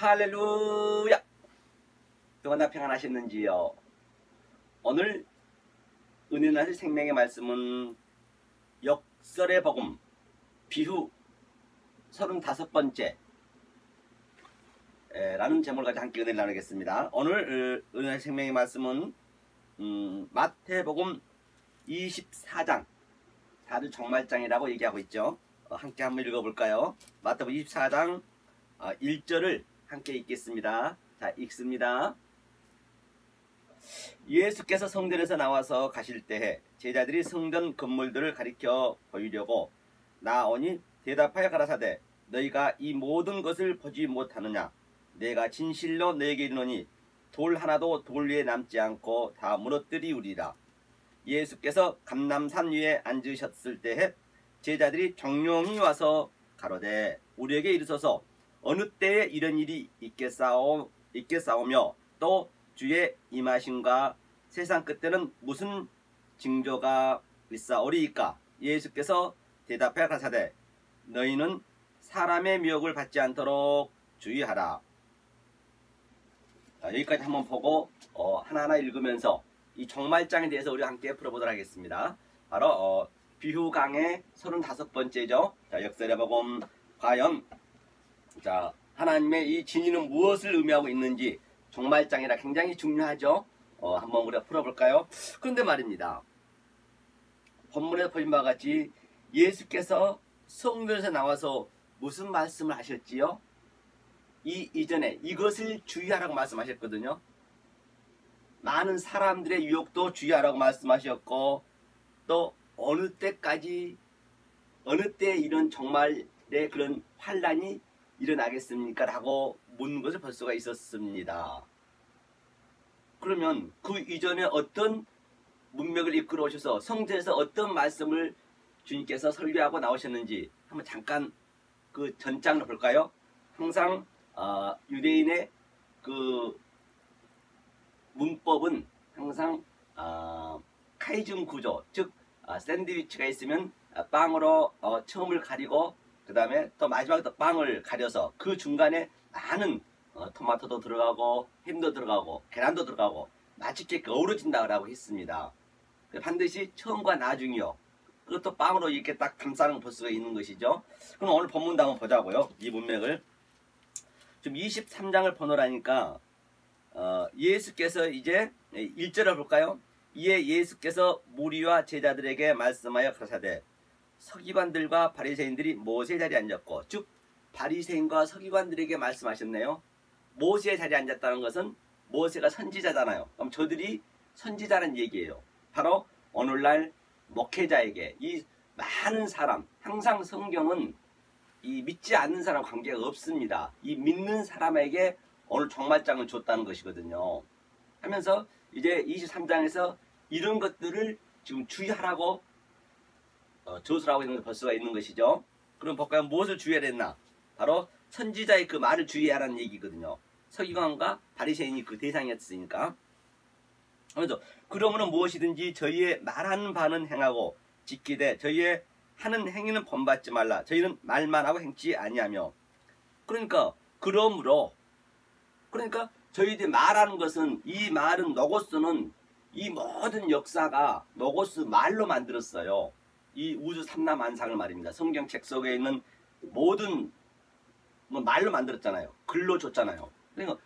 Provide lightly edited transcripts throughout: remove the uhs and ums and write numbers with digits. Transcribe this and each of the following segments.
할렐루야! 동안나 평안하셨는지요? 오늘 은혜나실 생명의 말씀은 역설의 복음 비후 35번째 라는 제목을 가지고 함께 은혜를 나누겠습니다. 오늘 은혜나실 생명의 말씀은 마태복음 24장 다들 종말장이라고 얘기하고 있죠. 함께 한번 읽어볼까요? 마태복음 24장 1절을 함께 읽겠습니다. 자, 읽습니다. 예수께서 성전에서 나와서 가실 때에 제자들이 성전 건물들을 가리켜 보이려고 나오니 대답하여 가라사대 너희가 이 모든 것을 보지 못하느냐? 내가 진실로 너희에게 이르노니 돌 하나도 돌 위에 남지 않고 다 무너뜨리우리라. 예수께서 감람산 위에 앉으셨을 때에 제자들이 정령이 와서 가로되 우리에게 이르소서 어느 때에 이런 일이 있겠사오며 또 주의 임하심과 세상 끝에는 무슨 징조가 있사오리이까? 예수께서 대답하여 가라사대 너희는 사람의 미혹을 받지 않도록 주의하라. 자, 여기까지 한번 보고 하나하나 읽으면서 이 종말장에 대해서 우리 함께 풀어보도록 하겠습니다. 바로 비후강의 35번째죠. 자, 역설의 복음 과연 자, 하나님의 이 진리는 무엇을 의미하고 있는지 종말장이라 굉장히 중요하죠. 한번 우리가 풀어볼까요? 그런데 말입니다. 본문에 보신 바와 같이 예수께서 성전에서 나와서 무슨 말씀을 하셨지요? 이전에 이것을 주의하라고 말씀하셨거든요. 많은 사람들의 유혹도 주의하라고 말씀하셨고 또 어느 때까지 어느 때 이런 종말의 그런 환란이 일어나겠습니까? 라고 묻는 것을 볼 수가 있었습니다. 그러면 그 이전에 어떤 문맥을 이끌어 오셔서 성전에서 어떤 말씀을 주님께서 설교하고 나오셨는지 한번 잠깐 그 전장을 볼까요? 항상 유대인의 그 문법은 항상 카이준 구조, 즉 샌드위치가 있으면 빵으로 처음을 가리고 그 다음에 또 마지막에 또 빵을 가려서 그 중간에 많은 토마토도 들어가고 햄도 들어가고 계란도 들어가고 맛있게 어우러진다고 했습니다. 반드시 처음과 나중이요. 그것도 빵으로 이렇게 딱 감싸는 볼 수가 있는 것이죠. 그럼 오늘 본문도 한번 보자고요. 이 문맥을. 지금 23장을 보노라니까 예수께서 이제 1절을 볼까요? 이에 예수께서 무리와 제자들에게 말씀하여 가라사대 서기관들과 바리새인들이 모세 자리에 앉았고, 즉 바리새인과 서기관들에게 말씀하셨네요. 모세의 자리에 앉았다는 것은 모세가 선지자잖아요. 그럼 저들이 선지자라는 얘기예요. 바로 오늘날 목회자에게 이 많은 사람, 항상 성경은 이 믿지 않는 사람 관계가 없습니다. 이 믿는 사람에게 오늘 종말장을 줬다는 것이거든요. 하면서 이제 23장에서 이런 것들을 지금 주의하라고 조술하고 있는 걸 볼 수가 있는 것이죠. 그럼 볼까요? 무엇을 주의해야 했나? 바로 선지자의 그 말을 주의하라는 얘기거든요. 서기관과 바리새인이 그 대상이었으니까. 그래서 그러므로 무엇이든지 저희의 말하는 바는 행하고 지키되 저희의 하는 행위는 본받지 말라. 저희는 말만 하고 행치 아니하며. 그러니까 저희들이 말하는 것은 이 말은 로고스는 이 모든 역사가 로고스 말로 만들었어요. 이 우주 삼라만상을 말입니다. 성경책 속에 있는 모든 말로 만들었잖아요. 글로 줬잖아요. 그러니까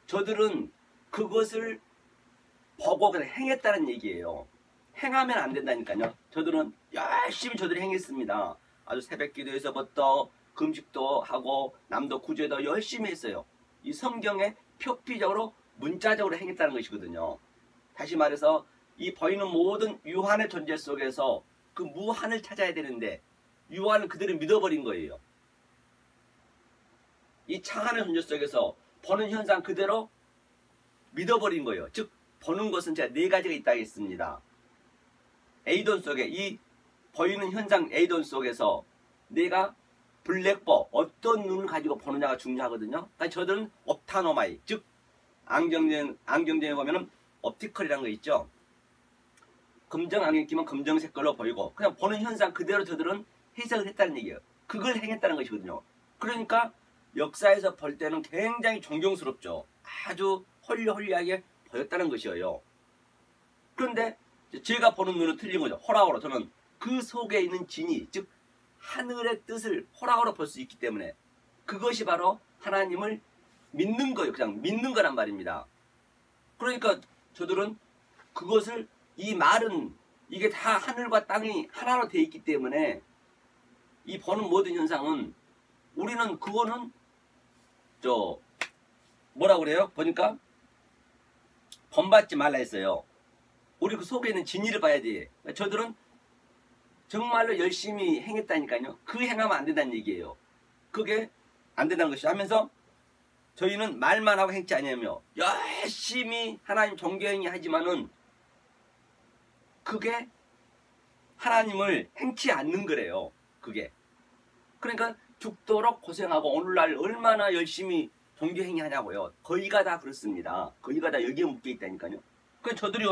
저들은 그것을 보고 그냥 행했다는 얘기예요. 행하면 안 된다니까요. 저들은 열심히 행했습니다. 아주 새벽기도에서부터 금식도 하고 남도 구제도 열심히 했어요. 이 성경에 표피적으로 문자적으로 행했다는 것이거든요. 다시 말해서 이 보이는 모든 유한의 존재 속에서 그 무한을 찾아야 되는데 유한을 그대로 믿어버린 거예요. 이 창한의 존재 속에서 보는 현상 그대로 믿어버린 거예요. 즉 보는 것은 제가 네 가지가 있다고 했습니다. 에이돈 속에 이 보이는 현상 에이돈 속에서 내가 블랙보 어떤 눈을 가지고 보느냐가 중요하거든요. 그러니까 저들은 옵타노마이 즉 안경전에 보면은 옵티컬이라는 거 있죠. 검정 안경 끼면 검정색 걸로 보이고 그냥 보는 현상 그대로 저들은 해석을 했다는 얘기예요. 그걸 행했다는 것이거든요. 그러니까 역사에서 볼 때는 굉장히 존경스럽죠. 아주 홀리홀리하게 보였다는 것이에요. 그런데 제가 보는 눈은 틀린 거죠. 호락으로 저는 그 속에 있는 진이, 즉 하늘의 뜻을 호락으로 볼 수 있기 때문에 그것이 바로 하나님을 믿는 거예요. 그냥 믿는 거란 말입니다. 그러니까 저들은 그것을, 이 말은 이게 다 하늘과 땅이 하나로 되어 있기 때문에 이 보는 모든 현상은, 우리는 그거는 뭐라 그래요? 보니까 본받지 말라 했어요. 우리 그 속에 있는 진리를 봐야 돼. 저들은 정말로 열심히 행했다니까요. 그 행하면 안 된다는 얘기예요. 그게 안 된다는 것이 하면서 저희는 말만 하고 행치 아니하며 열심히 하나님 존경이 하지만은 그게 하나님을 행치 않는 거래요. 그게. 그러니까 죽도록 고생하고 오늘날 얼마나 열심히 종교행위 하냐고요. 거의가 다 그렇습니다. 거의가 다 여기에 묶여 있다니까요. 그 저들이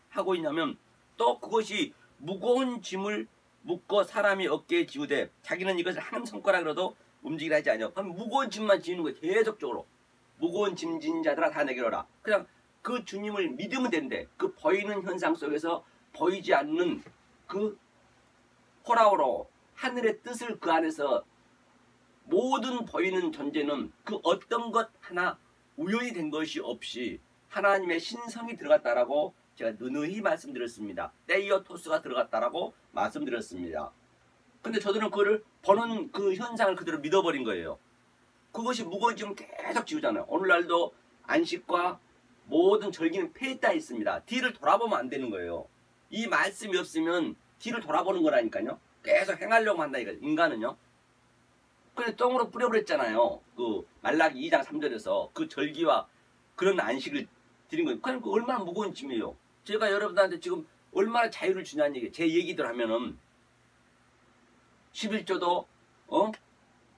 하고 있냐면 또 그것이 무거운 짐을 묶어 사람이 어깨에 지우되 자기는 이것을 한 손가락으로도 움직이라 하지 않냐. 그럼 무거운 짐만 지는 거예요. 계속적으로. 무거운 짐 지는 자들아 다 내게로 오라. 그냥 그 주님을 믿으면 된대. 그 보이는 현상 속에서 보이지 않는 그 호라오로 하늘의 뜻을 그 안에서, 모든 보이는 존재는 그 어떤 것 하나 우연이 된 것이 없이 하나님의 신성이 들어갔다라고 제가 느느이 말씀드렸습니다. 테이오토스가 들어갔다라고 말씀드렸습니다. 근데 저들은 그거를 보는 그 현상을 그대로 믿어버린 거예요. 그것이 무거운 짐을 계속 지우잖아요. 오늘날도 안식과 모든 절기는 폐했다 있습니다. 뒤를 돌아보면 안 되는 거예요. 이 말씀이 없으면 뒤를 돌아보는 거라니까요. 계속 행하려고 한다 이거 인간은요. 근데 똥으로 뿌려버렸잖아요. 그 말라기 2장 3절에서 그 절기와 그런 안식을 드린 거예요. 그러니까 얼마나 무거운 짐이에요. 제가 여러분들한테 지금 얼마나 자유를 주냐는 얘기예요. 제 얘기들 하면은 11조도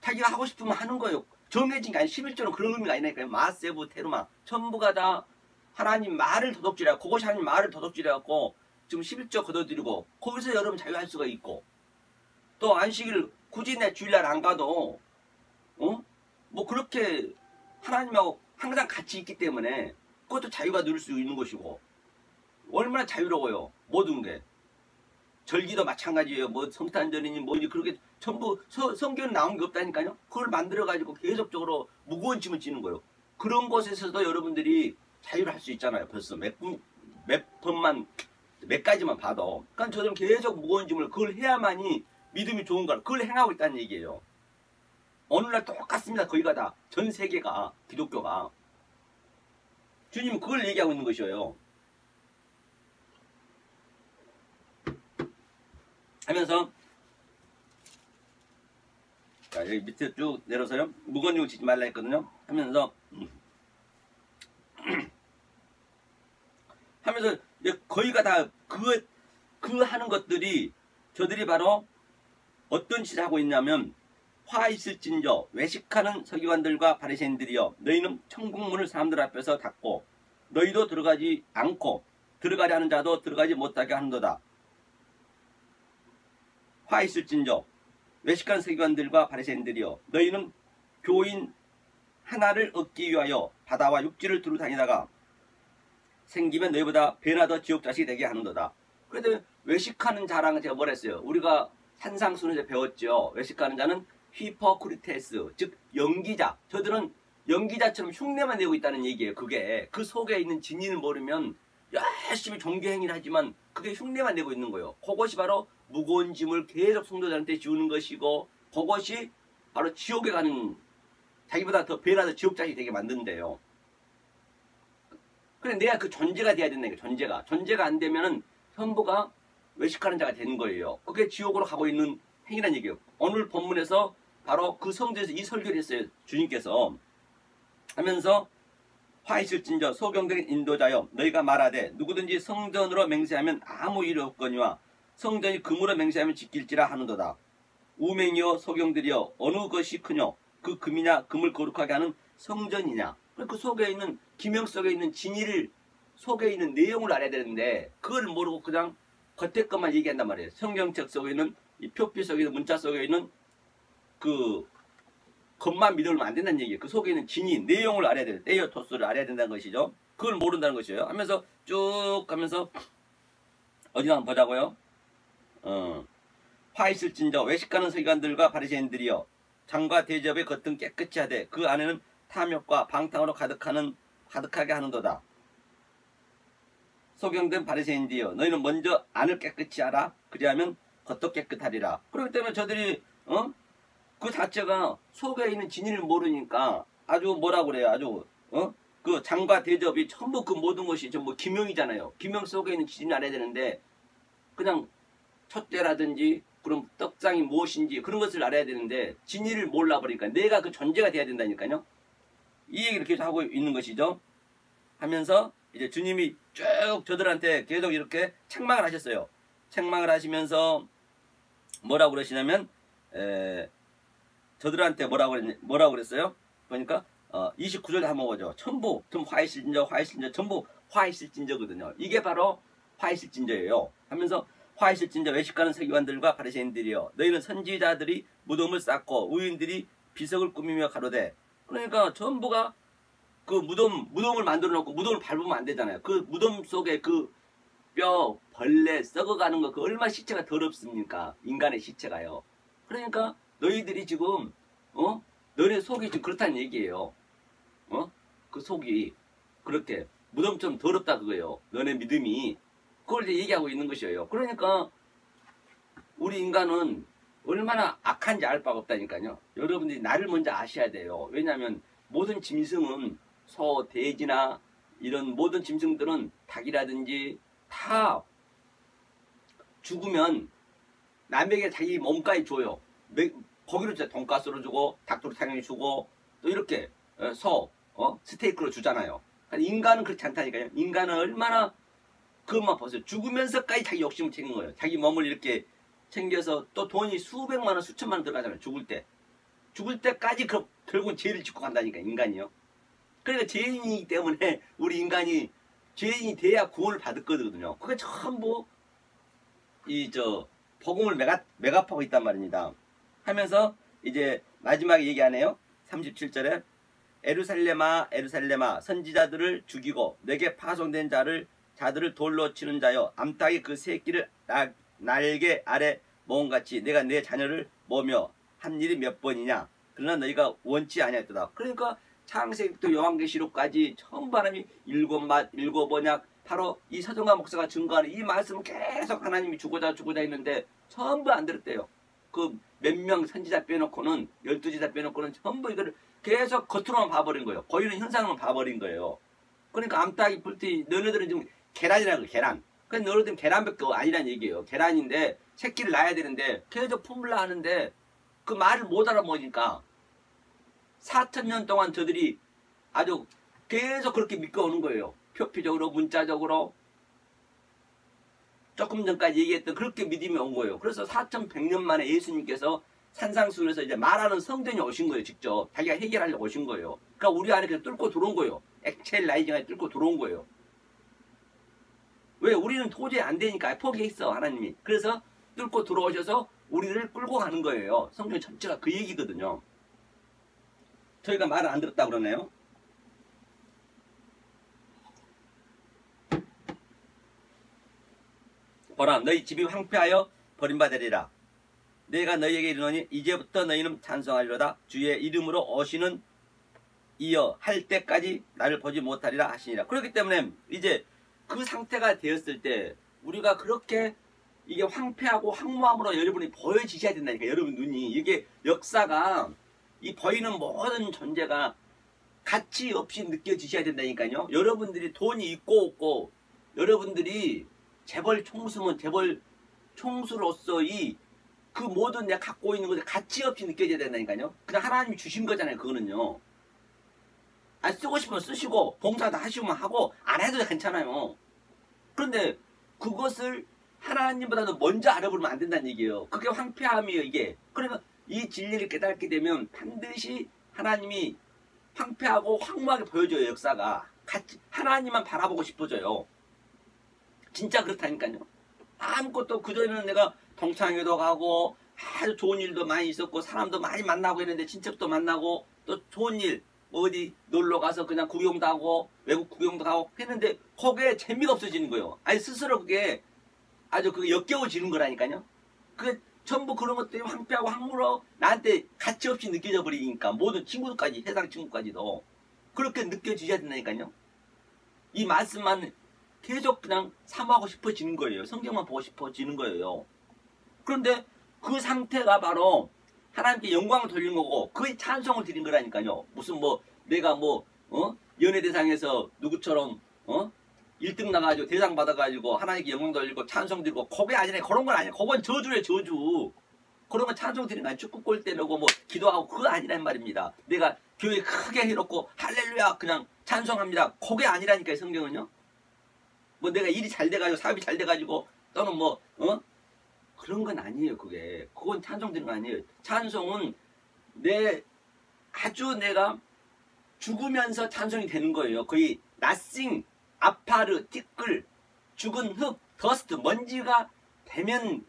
자기가 하고 싶으면 하는 거예요. 정해진 게 아니, 11조는 그런 의미가 아니라니까요. 마세부 테루마 전부가 다 하나님 말을 도둑질해갖고, 그것이 하나님 말을 도둑질해갖고 지금 11조 걷어들이고 거기서 여러분 자유할 수가 있고, 또 안식일 굳이 내 주일날 안 가도 뭐 그렇게 하나님하고 항상 같이 있기 때문에 그것도 자유가 누릴 수 있는 것이고, 얼마나 자유로워요. 모든 게. 절기도 마찬가지예요. 뭐 성탄절이니 뭐니 그렇게 전부 성경에 나온 게 없다니까요. 그걸 만들어가지고 계속적으로 무거운 짐을 지는 거예요. 그런 곳에서도 여러분들이 자유를 할 수 있잖아요. 벌써 몇 번만, 몇 가지만 봐도. 그러니까 저는 계속 무거운 짐을, 그걸 해야만이 믿음이 좋은 거라. 그걸 행하고 있다는 얘기예요. 오늘날 똑같습니다. 거기가 다. 전 세계가, 기독교가. 주님은 그걸 얘기하고 있는 것이에요. 하면서, 자, 여기 밑에 쭉 내려서요. 무거운 짐을 지지 말라 했거든요. 하면서 거기가 다 그 하는 것들이, 저들이 바로 어떤 짓을 하고 있냐면, 화 있을진저 외식하는 서기관들과 바리새인들이여, 너희는 천국문을 사람들 앞에서 닫고 너희도 들어가지 않고 들어가려 하는 자도 들어가지 못하게 하는도다. 화 있을진저 외식하는 서기관들과 바리새인들이여, 너희는 교인 하나를 얻기 위하여 바다와 육지를 두루 다니다가 생기면 너희보다 배나 더 지옥 자식이 되게 하는도다. 그런데 외식하는 자랑은 제가 뭐라 했어요? 우리가 산상수훈에서 배웠죠. 외식하는 자는 히포크리테스, 즉 연기자. 저들은 연기자처럼 흉내만 내고 있다는 얘기예요. 그게 그 속에 있는 진리를 모르면 열심히 종교행위를 하지만 그게 흉내만 내고 있는 거예요. 그것이 바로 무거운 짐을 계속 성도들한테 지우는 것이고, 그것이 바로 지옥에 가는, 자기보다 더 배나 더 지옥 자식이 되게 만든대요. 그래, 내가 그 존재가 돼야 된다는 거예요. 존재가 안 되면은 전부가 외식하는 자가 되는 거예요. 그게 지옥으로 가고 있는 행위란 얘기예요. 오늘 본문에서 바로 그 성도에서 이 설교를 했어요. 주님께서 하면서, 화 있을진저 소경된 인도자여, 너희가 말하되 누구든지 성전으로 맹세하면 아무 일이 없거니와 성전이 금으로 맹세하면 지킬지라 하는도다. 우맹이여 소경들이여, 어느 것이 크뇨? 그 금이냐 금을 거룩하게 하는 성전이냐. 그 속에 있는, 기명 속에 있는 진리를, 속에 있는 내용을 알아야 되는데 그걸 모르고 그냥 겉에 것만 얘기한단 말이에요. 성경책 속에 있는 이 표피 속에 있는 문자 속에 있는 그 겉만 믿으면 안 된다는 얘기예요. 그 속에 있는 진위, 내용을 알아야 돼요. 테이오토스를 알아야 된다는 것이죠. 그걸 모른다는 것이에요. 하면서 쭉 가면서 어디 한번 보자고요. 화 있을진저 외식하는 서기관들과 바리새인들이여 장과 대접의 겉은 깨끗이 하되 그 안에는 탐욕과 방탕으로 가득하게 하는도다. 소경된 바리새인들이여 너희는 먼저 안을 깨끗이 하라. 그리하면 겉도 깨끗하리라. 그렇기 때문에 저들이 그 자체가 속에 있는 진리를 모르니까 아주 뭐라 그래요. 아주 그 장과 대접이 전부 그 모든 것이 전부 기명이잖아요. 기명 속에 있는 진리를 알아야 되는데 그냥 촛대라든지 그럼 떡상이 무엇인지 그런 것을 알아야 되는데 진리를 몰라버리니까 내가 그 존재가 돼야 된다니까요. 이 얘기를 계속 하고 있는 것이죠. 하면서 이제 주님이 쭉 저들한테 계속 이렇게 책망을 하셨어요. 책망을 하시면서 뭐라고 그러시냐면 저들한테 뭐라고 그랬어요? 보니까 29절에 한번 보죠. 전부 화이실진저 전부 화이실진저거든요. 이게 바로 화이실진저예요. 하면서 화이실진저 외식하는 서기관들과 바리새인들이여 너희는 선지자들이 무덤을 쌓고 의인들이 비석을 꾸미며 가로되 그러니까 전부가 그 무덤을 만들어 놓고 무덤을 밟으면 안 되잖아요. 그 무덤 속에 그 뼈, 벌레, 썩어가는 거 그 얼마나 시체가 더럽습니까? 인간의 시체가요. 그러니까 너희들이 지금 너네 속이 지금 그렇다는 얘기예요. 그 속이 그렇게 무덤처럼 더럽다 그거예요. 너네 믿음이 그걸 이제 얘기하고 있는 것이에요. 그러니까 우리 인간은 얼마나 악한지 알 바가 없다니까요. 여러분들이 나를 먼저 아셔야 돼요. 왜냐하면 모든 짐승은 소, 돼지나 이런 모든 짐승들은 닭이라든지 다 죽으면 남에게 자기 몸까지 줘요. 거기로 진짜 돈가스로 주고 닭도 당연히 주고 또 이렇게 스테이크로 주잖아요. 인간은 그렇지 않다니까요. 인간은 얼마나 그것만 보세요. 죽으면서까지 자기 욕심을 챙긴 거예요. 자기 몸을 이렇게 챙겨서 또 돈이 수백만 원, 수천만 원 들어가잖아요. 죽을 때. 죽을 때까지 결국은 죄를 짓고 간다니까 인간이요. 그러니까 죄인이기 때문에 우리 인간이 죄인이 돼야 구원을 받을 거거든요. 그게 전부 복음을 매갑하고 있단 말입니다. 하면서 이제 마지막에 얘기하네요. 37절에 에루살렘아 에루살렘아 선지자들을 죽이고 내게 파송된 자들을 돌로 치는 자여 암탉이 그 새끼를 날개 아래 모음같이 내가 내 자녀를 모으며 한 일이 몇 번이냐 그러나 너희가 원치 아니하였도다. 그러니까 창세기부터 요한계시록까지 전부 하나님이 일곱 언약 바로 이 서정관 목사가 증거하는 이 말씀을 계속 하나님이 주고자 했는데 전부 안 들었대요. 그 몇 명 선지자 빼놓고는 12지자 빼놓고는 전부 이거를 계속 겉으로만 봐버린 거예요. 보이는 현상만 봐버린 거예요. 그러니까 암탉이 불티 너네들은 지금 계란이라고 해요. 계란. 그러니까 너네들은 계란밖에 아니란 얘기예요. 계란인데 새끼를 낳아야 되는데 계속 품으려 하는데 그 말을 못 알아보니까 4,000년 동안 저들이 아주 계속 그렇게 믿고 오는 거예요. 표피적으로 문자적으로 조금 전까지 얘기했던 그렇게 믿음이 온 거예요. 그래서 4,100년 만에 예수님께서 산상수훈에서 이제 말하는 성전에 오신 거예요. 직접 자기가 해결하려고 오신 거예요. 그러니까 우리 안에 그냥 뚫고 들어온 거예요. 엑셀 라이징 안에 뚫고 들어온 거예요. 왜? 우리는 도저히 안 되니까 포기했어 하나님이. 그래서 뚫고 들어오셔서 우리를 끌고 가는 거예요. 성경 전체가 그 얘기거든요. 저희가 말을 안 들었다 그러네요. 보라 너희 집이 황폐하여 버림받으리라. 내가 너희에게 이르노니 이제부터 너희는 찬송하리로다. 주의 이름으로 오시는 이어 할 때까지 나를 보지 못하리라 하시니라. 그렇기 때문에 이제 그 상태가 되었을 때 우리가 그렇게 이게 황폐하고 황무함으로 여러분이 보여지셔야 된다니까. 여러분 눈이 이게 역사가 이 보이는 모든 존재가 가치 없이 느껴지셔야 된다니까요. 여러분들이 돈이 있고 없고 여러분들이 재벌 총수면 재벌 총수로서 그 모든 내가 갖고 있는 것을 가치 없이 느껴져야 된다니까요. 그냥 하나님이 주신 거잖아요. 그거는요. 쓰고 싶으면 쓰시고 봉사도 하시면 하고 안 해도 괜찮아요. 그런데 그것을 하나님보다도 먼저 알아보면 안 된다는 얘기예요. 그게 황폐함이에요. 이게. 그러면 이 진리를 깨닫게 되면 반드시 하나님이 황폐하고 황무하게 보여줘요. 역사가. 하나님만 바라보고 싶어져요. 진짜 그렇다니까요. 아무것도 그전에는 내가 동창회도 가고 아주 좋은 일도 많이 있었고 사람도 많이 만나고 했는데 친척도 만나고 또 좋은 일 어디 놀러 가서 그냥 구경도 하고 외국 구경도 가고 했는데 거기에 재미가 없어지는 거예요. 아니 스스로 그게 아주 그게 역겨워지는 거라니까요. 그 전부 그런 것들이 황폐하고 황홀하고 나한테 가치 없이 느껴져 버리니까 모든 친구들까지 세상 친구까지도 그렇게 느껴지셔야 된다니까요. 이 말씀만 계속 그냥 사모하고 싶어지는 거예요. 성경만 보고 싶어지는 거예요. 그런데 그 상태가 바로 하나님께 영광을 돌리는 거고 그의 찬송을 드린 거라니까요. 무슨 뭐 내가 뭐 연예대상에서 누구처럼 1등 나가지고 대상 받아가지고 하나님께 영광 돌리고 찬송 드리고 그게 아니라 그런 건 아니야. 그건 저주래 저주. 그런 건 찬송 드리는 거 아니야. 축구 골대 넣고 뭐 기도하고 그거 아니란 말입니다. 내가 교회 크게 해놓고 할렐루야 그냥 찬송합니다. 그게 아니라니까요. 성경은요. 뭐 내가 일이 잘 돼가지고 사업이 잘 돼가지고 또는 뭐 그런 건 아니에요. 그건 찬송 드리는 거 아니에요. 찬송은 아주 내가 죽으면서 찬송이 되는 거예요. 거의 나싱, 아파르, 티끌, 죽은 흙, 더스트, 먼지가 되면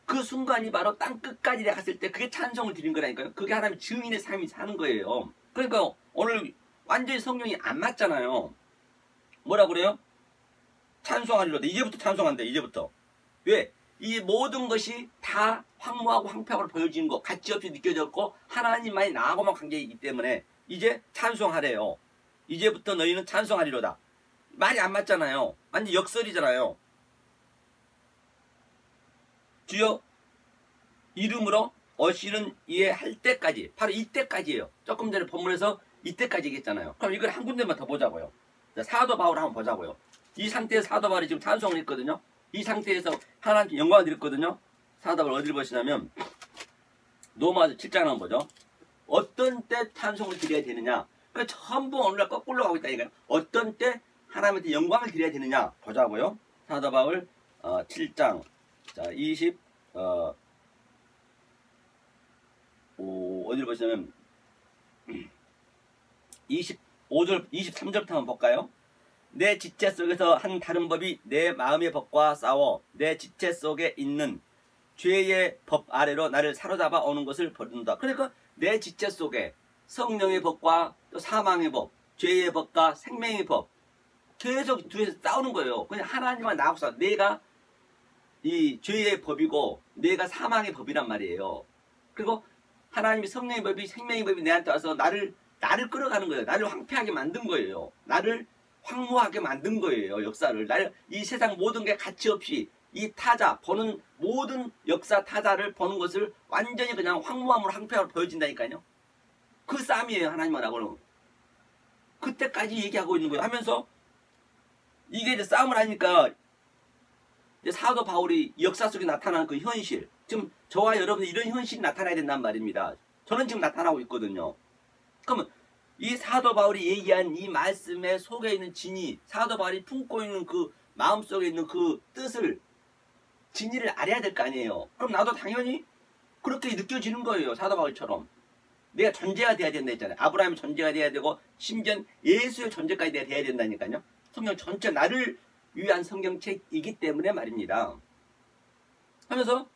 그 순간이 바로 땅 끝까지 갔을 때 그게 찬송을 드린 거라니까요. 그게 하나님의 증인의 삶이 사는 거예요. 그러니까 오늘 완전히 성경이 안 맞잖아요. 뭐라 그래요? 찬송하리로다. 이제부터 찬송한다. 이제부터. 왜? 이 모든 것이 다 황무하고 황폐하고 보여지는 것, 가치없이 느껴졌고 하나님만이 나하고만 관계이기 때문에 이제 찬송하래요. 이제부터 너희는 찬송하리로다. 말이 안 맞잖아요. 완전 역설이잖아요. 주여 이름으로 어시는 이에 할 때까지, 바로 이때까지예요. 조금 전에 본문에서 이때까지 얘기했잖아요. 그럼 이걸 한 군데만 더 보자고요. 사도 바울 한번 보자고요. 이 상태에서 사도 바울이 지금 찬송을 했거든요. 이 상태에서 하나님께 영광을 드렸거든요. 사도 바울 어디를 보시냐면 로마서 7장 한번 보죠. 어떤 때 찬송을 드려야 되느냐. 그러니까 전부 오늘날 거꾸로 가고 있다니까요. 어떤 때 하나님한테 영광을 드려야 되느냐 보자고요. 사도 바울 7장 자 어디를 보시냐면 25절 23절부터 한번 볼까요? 내 지체 속에서 한 다른 법이 내 마음의 법과 싸워 내 지체 속에 있는 죄의 법 아래로 나를 사로잡아 오는 것을 버린다. 그러니까 내 지체 속에 성령의 법과 또 사망의 법, 죄의 법과 생명의 법 계속 뒤에서 싸우는 거예요. 그냥 하나님만 나하고 싸워. 내가 이 죄의 법이고 내가 사망의 법이란 말이에요. 그리고 하나님이 성령의 법이 생명의 법이 내한테 와서 나를 끌어가는 거예요. 나를 황폐하게 만든 거예요. 나를 황무하게 만든 거예요. 역사를. 이 세상 모든 게 가치 없이 이 타자 보는 모든 역사 타자를 보는 것을 완전히 그냥 황무함으로 황폐하게 보여진다니까요. 그 싸움이에요. 하나님하고는. 그때까지 얘기하고 있는 거예요. 하면서 이게 이제 싸움을 하니까 이제 사도 바울이 역사 속에 나타나는 그 현실, 지금 저와 여러분들 이런 현실이 나타나야 된단 말입니다. 저는 지금 나타나고 있거든요. 그러면 이 사도 바울이 얘기한 이 말씀의 속에 있는 진리, 사도 바울이 품고 있는 그 마음속에 있는 그 뜻을, 진리를 알아야 될 거 아니에요. 그럼 나도 당연히 그렇게 느껴지는 거예요. 사도 바울처럼. 내가 존재가 돼야 된다 했잖아요. 아브라함의 존재가 돼야 되고 심지어 예수의 존재까지 돼야 된다니까요. 성경 전체 나를 위한 성경책이기 때문에 말입니다. 하면서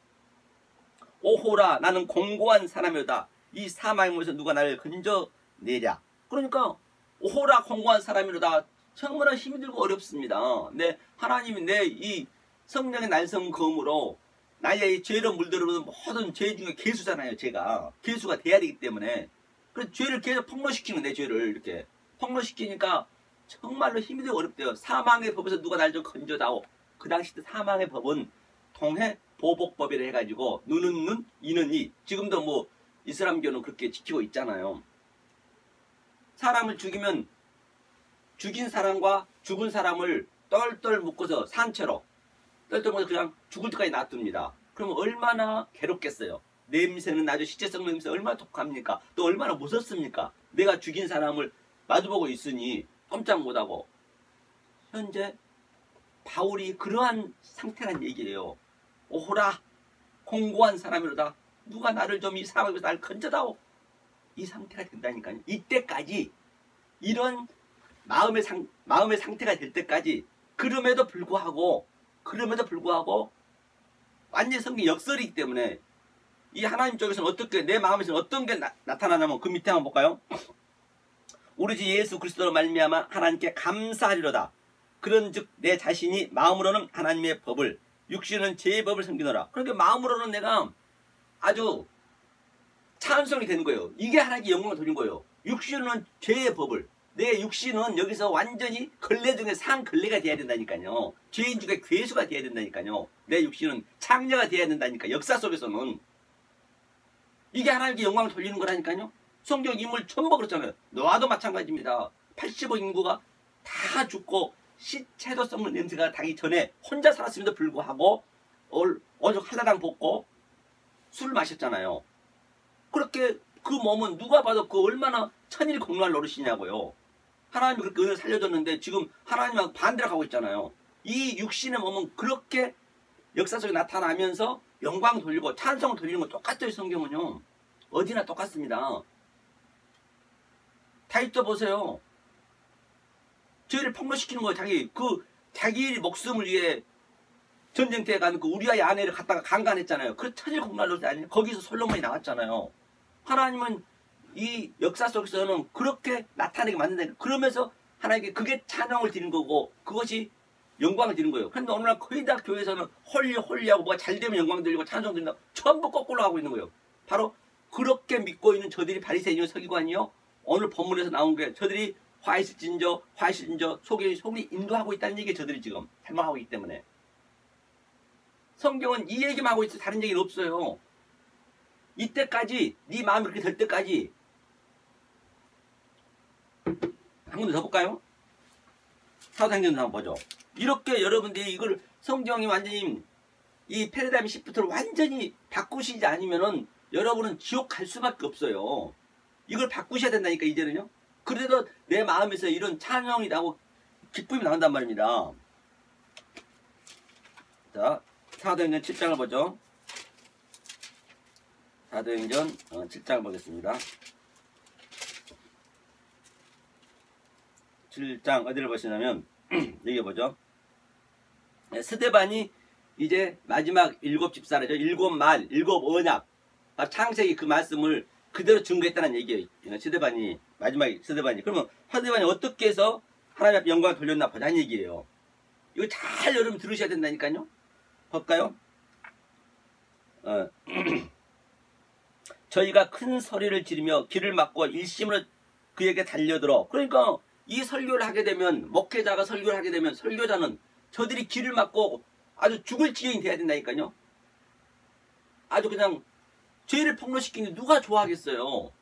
오호라 나는 공고한 사람이다. 이 사망의 몸에서 누가 나를 건져내랴. 그러니까 오호라 공고한 사람이로다. 정말 힘이 들고 어렵습니다. 근데 하나님이 내 이 성령의 날성검으로 나의 이 죄로 물들어오는 모든 죄 중에 계수잖아요. 제가 계수가 돼야 되기 때문에 그래서 죄를 계속 폭로시키는 내 죄를 이렇게 폭로시키니까 정말로 힘이 들고 어렵대요. 사망의 법에서 누가 날 좀 건져다오. 그 당시 때 사망의 법은 통해 보복법이라 해가지고 눈은 눈, 이는 이. 지금도 뭐 이슬람교는 그렇게 지키고 있잖아요. 사람을 죽이면 죽인 사람과 죽은 사람을 똘똘 묶어서 산채로 똘똘 묶어서 그냥 죽을 때까지 놔둡니다. 그러면 얼마나 괴롭겠어요. 냄새는 아주 시체성 냄새 얼마나 독합니까? 또 얼마나 무섭습니까? 내가 죽인 사람을 마주보고 있으니 꼼짝 못하고. 현재 바울이 그러한 상태란 얘기예요. 오호라 공고한 사람이로다. 누가 나를 좀 이 사람에서 나를 건져다오. 이 상태가 된다니까요. 이때까지 이런 마음의 상태가 될 때까지 그럼에도 불구하고 완전 성경 역설이기 때문에 이 하나님 쪽에서는 어떻게, 내 마음에서는 어떤 게 나타나냐면 그 밑에 한번 볼까요? 우리 주 예수 그리스도로 말미암아 하나님께 감사하리로다. 그런즉 내 자신이 마음으로는 하나님의 법을, 육신은 제 법을 섬기노라. 그러니까 마음으로는 내가 아주 찬송이 되는 거예요. 이게 하나님께 영광을 돌린 거예요. 육신은 죄의 법을, 내 육신은 여기서 완전히 걸레 중에 상걸레가 돼야 된다니까요. 죄인 중에 괴수가 돼야 된다니까요. 내 육신은 창녀가 돼야 된다니까. 역사 속에서는 이게 하나님께 영광을 돌리는 거라니까요. 성경 인물 전부 그렇잖아요. 노아도 마찬가지입니다. 80억 인구가 다 죽고 시체도 썩는 냄새가 나기 전에 혼자 살았음에도 불구하고 오죽 한라당 벗고 술을 마셨잖아요. 그렇게 그 몸은 누가 봐도 그 얼마나 천일공로할 노릇이냐고요. 하나님이 그렇게 은혜를 살려줬는데 지금 하나님하고 반대로 가고 있잖아요. 이 육신의 몸은 그렇게 역사 속에 나타나면서 영광 돌리고 찬송을 돌리는 거 똑같아요. 성경은요. 어디나 똑같습니다. 다윗도 보세요. 죄를 폭로시키는 거예요. 자기 목숨을 위해 전쟁터에 가는 그 우리아의 아내를 갖다가 강간했잖아요. 그 천일공로할 노릇이 아니에요. 거기서 솔로몬이 나왔잖아요. 하나님은 이 역사 속에서는 그렇게 나타내게 만든다. 그러면서 하나님께 그게 찬양을 드리는 거고 그것이 영광을 드리는 거예요. 그런데 오늘날 거의 다 교회에서는 홀리하고 뭐가 잘 되면 영광 드리고 찬송 드린다고 전부 거꾸로 하고 있는 거예요. 바로 그렇게 믿고 있는 저들이 바리새인이요 서기관이요. 오늘 본문에서 나온 게 저들이 화이스진저 속이 인도하고 있다는 얘기에 저들이 지금 잘못하고 있기 때문에 성경은 이 얘기만 하고 있어. 다른 얘기는 없어요. 이때까지 네 마음이 그렇게 될 때까지 한 군데 더 볼까요? 사도행전 한번 보죠. 이렇게 여러분들이 이걸 성경이 완전히 이 패러다임 시프트를 완전히 바꾸시지 않으면은 여러분은 지옥 갈 수밖에 없어요. 이걸 바꾸셔야 된다니까 이제는요. 그래도 내 마음에서 이런 찬양이 나고 기쁨이 나온단 말입니다. 자, 사도행전 7장을 보죠. 사도행전 7장을 보겠습니다. 7장 어디를 보시냐면 여기 보죠. 스데반이 이제 마지막 7 집사라죠. 7말, 7 언약. 창세기 그 말씀을 그대로 증거했다는 얘기예요. 스데반이 마지막에 스데반이. 그러면 스데반이 어떻게 해서 하나님 앞에 영광을 돌렸나 보자는 얘기예요. 이거 잘 여러분 들으셔야 된다니까요. 볼까요? 저희가 큰 소리를 지르며 귀를 막고 일심으로 그에게 달려들어. 그러니까 이 설교를 하게 되면 목회자가 설교를 하게 되면 설교자는 저들이 귀를 막고 아주 죽을 지경이 돼야 된다니까요. 아주 그냥 죄를 폭로시키는 누가 좋아하겠어요.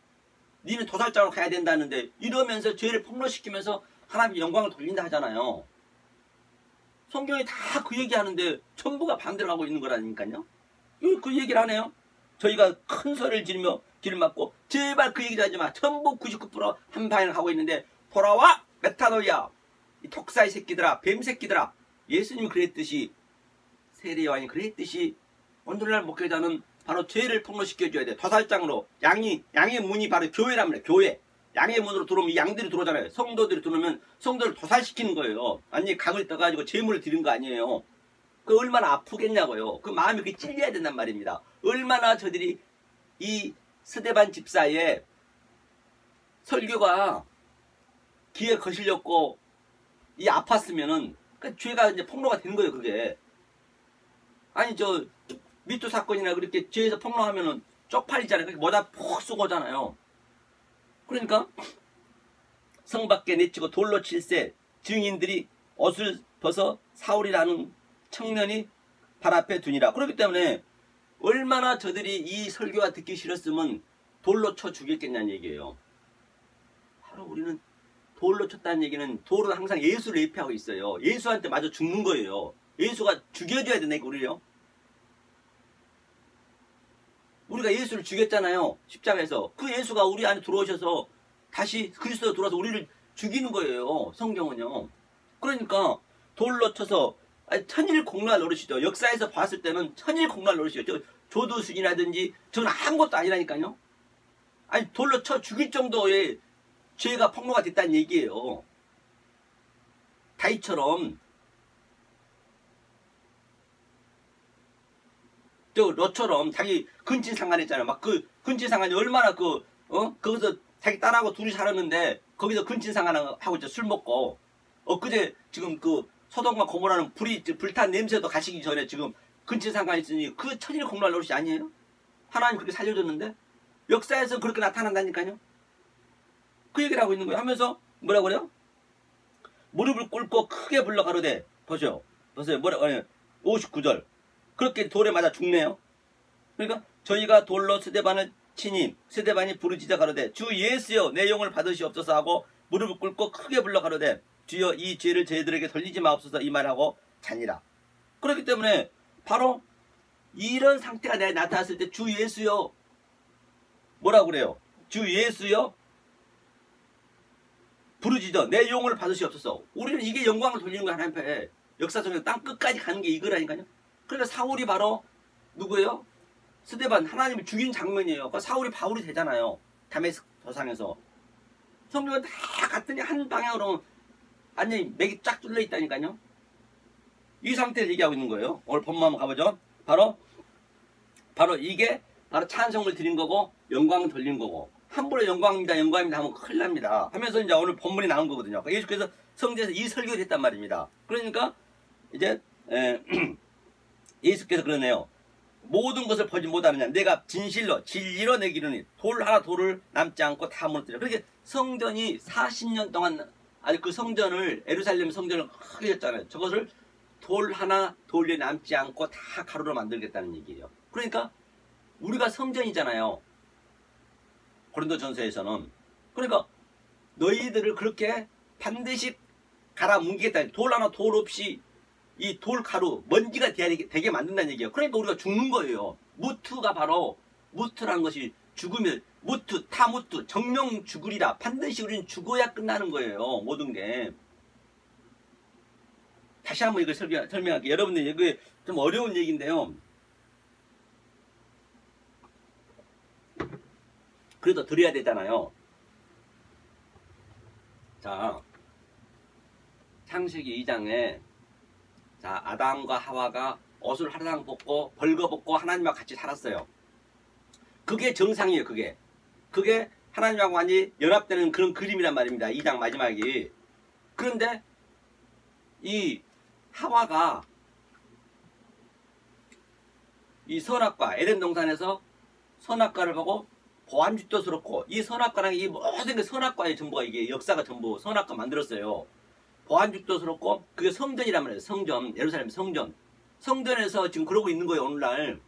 니는 도살장으로 가야 된다는데 이러면서 죄를 폭로시키면서 하나님의 영광을 돌린다 하잖아요. 성경이 다 그 얘기하는데 전부가 반대로 가고 있는 거라니까요. 그 얘기를 하네요. 저희가 큰 소리를 지르며 귀를 막고 제발 그 얘기도 하지 마. 전부 99% 한 방향을 가고 있는데 돌아와 메타노이아 이 독사의 새끼들아 뱀 새끼들아. 예수님이 그랬듯이 세례요한이 그랬듯이 오늘날 목회자는 바로 죄를 폭로시켜줘야 돼. 도살장으로 양의 문이 바로 교회란 말이에요. 교회. 양의 문으로 들어오면 이 양들이 들어오잖아요. 성도들이 들어오면 성도를 도살시키는 거예요. 완전히 각을 떠가지고 제물을 드린 거 아니에요. 그 얼마나 아프겠냐고요. 그 마음이 그게 찔려야 된단 말입니다. 얼마나 저들이 이 스데반 집사의 설교가 귀에 거슬렸고 이 아팠으면은 그 죄가 이제 폭로가 된 거예요. 그게 아니 저 미투 사건이나 그렇게 죄에서 폭로하면은 쪽팔리잖아요. 그렇게 모자 푹 쓰고 오잖아요. 그러니까 성 밖에 내치고 돌로 칠세 증인들이 옷을 벗어 사울이라는 청년이 발 앞에 두니라. 그렇기 때문에 얼마나 저들이 이 설교가 듣기 싫었으면 돌로 쳐 죽였겠냐는 얘기예요. 바로 우리는 돌로 쳤다는 얘기는 돌은 항상 예수를 예표하고 있어요. 예수한테 마저 죽는 거예요. 예수가 죽여줘야 된다니까 우리요. 우리가 예수를 죽였잖아요. 십자가에서. 그 예수가 우리 안에 들어오셔서 다시 그리스도로 들어와서 우리를 죽이는 거예요. 성경은요. 그러니까 돌로 쳐서 천일공로할 노릇이죠. 역사에서 봤을 때는 천일공로할 노릇이죠. 조두순이라든지 저는 아무것도 아니라니까요. 아니 돌로 쳐 죽일 정도의 죄가 폭로가 됐다는 얘기예요. 다윗처럼 저 너처럼 자기 근친상간 했잖아요. 막 그 근친상간이 얼마나 거기서 자기 딸하고 둘이 살았는데 거기서 근친상간하고 이제 술 먹고 엊그제 지금 그 소돔과 고모라는 불탄 냄새도 가시기 전에 지금 근친상간이 있으니 그 천일 공로할 노릇이 아니에요? 하나님 그렇게 살려줬는데 역사에서 그렇게 나타난다니까요. 그 얘기를 하고 있는 거예요. 하면서 뭐라고 그래요? 무릎을 꿇고 크게 불러 가로되 보세요. 뭐라고 59절 그렇게 돌에 맞아 죽네요. 그러니까 저희가 돌로 스데반을 치니 스데반이 부르짖어 가로되 주 예수여 내 영을 받으시옵소서 하고 무릎을 꿇고 크게 불러 가로되 주여 이 죄를 저희들에게 돌리지 마옵소서 이 말하고 자니라. 그렇기 때문에 바로 이런 상태가 내가 나타났을 때 주 예수여 뭐라고 그래요? 주 예수여 부르짖어 내 영을 받으시옵소서. 우리는 이게 영광을 돌리는 거야. 하나님 앞에 역사 속에서 땅 끝까지 가는 게 이거라니까요. 그러니까 사울이 바로 누구예요? 스데반 하나님을 죽인 장면이에요. 그러니까 사울이 바울이 되잖아요. 다메섹 도상에서. 성경은 다 갔더니 한 방향으로 완전히 맥이 쫙 뚫려 있다니까요. 이 상태를 얘기하고 있는 거예요. 오늘 본문 한번 가보죠. 바로 이게 바로 찬송을 드린 거고 영광을 돌린 거고 함부로 영광입니다 하면 큰일 납니다 하면서 이제 오늘 본문이 나온 거거든요. 예수께서 성전에서 이 설교를 했단 말입니다. 그러니까 이제 예수께서 그러네요. 모든 것을 보지 못하느냐 내가 진리로 내 기르니 돌 하나 돌을 남지 않고 다 무너뜨려. 그렇게 성전이 40년 동안 아니 그 성전을 예루살렘 성전을 크게 했잖아요. 저것을 돌 하나 돌에 남지 않고 다 가루로 만들겠다는 얘기예요. 그러니까 우리가 성전이잖아요. 고린도전서에서는. 그러니까 너희들을 그렇게 반드시 갈아 뭉개겠다. 돌 하나 돌 없이 이 돌 가루 먼지가 되게 만든다는 얘기예요. 그러니까 우리가 죽는 거예요. 무트가 바로 무트라는 것이 죽으면 타무트 정령 죽으리라. 반드시 우리는 죽어야 끝나는 거예요. 모든 게. 다시 한번 이걸 설명할게요. 여러분들 이게 좀 어려운 얘기인데요. 그래도 드려야 되잖아요. 자, 창세기 2장에 자 아담과 하와가 옷을 하나당 벗고 벌거벗고 하나님과 같이 살았어요. 그게 정상이에요. 그게 하나님하고 완전히 연합되는 그런 그림이란 말입니다. 2장 마지막이. 그런데 이 하와가 이 선악과 에덴 동산에서 선악과를 보고 보암짓도스럽고 이 선악과랑 이 모든 게 선악과의 전부가 이게 역사가 전부 선악과 만들었어요. 보암짓도스럽고 그게 성전이란 말이에요. 성전 예루살렘 성전에서 지금 그러고 있는 거예요. 오늘날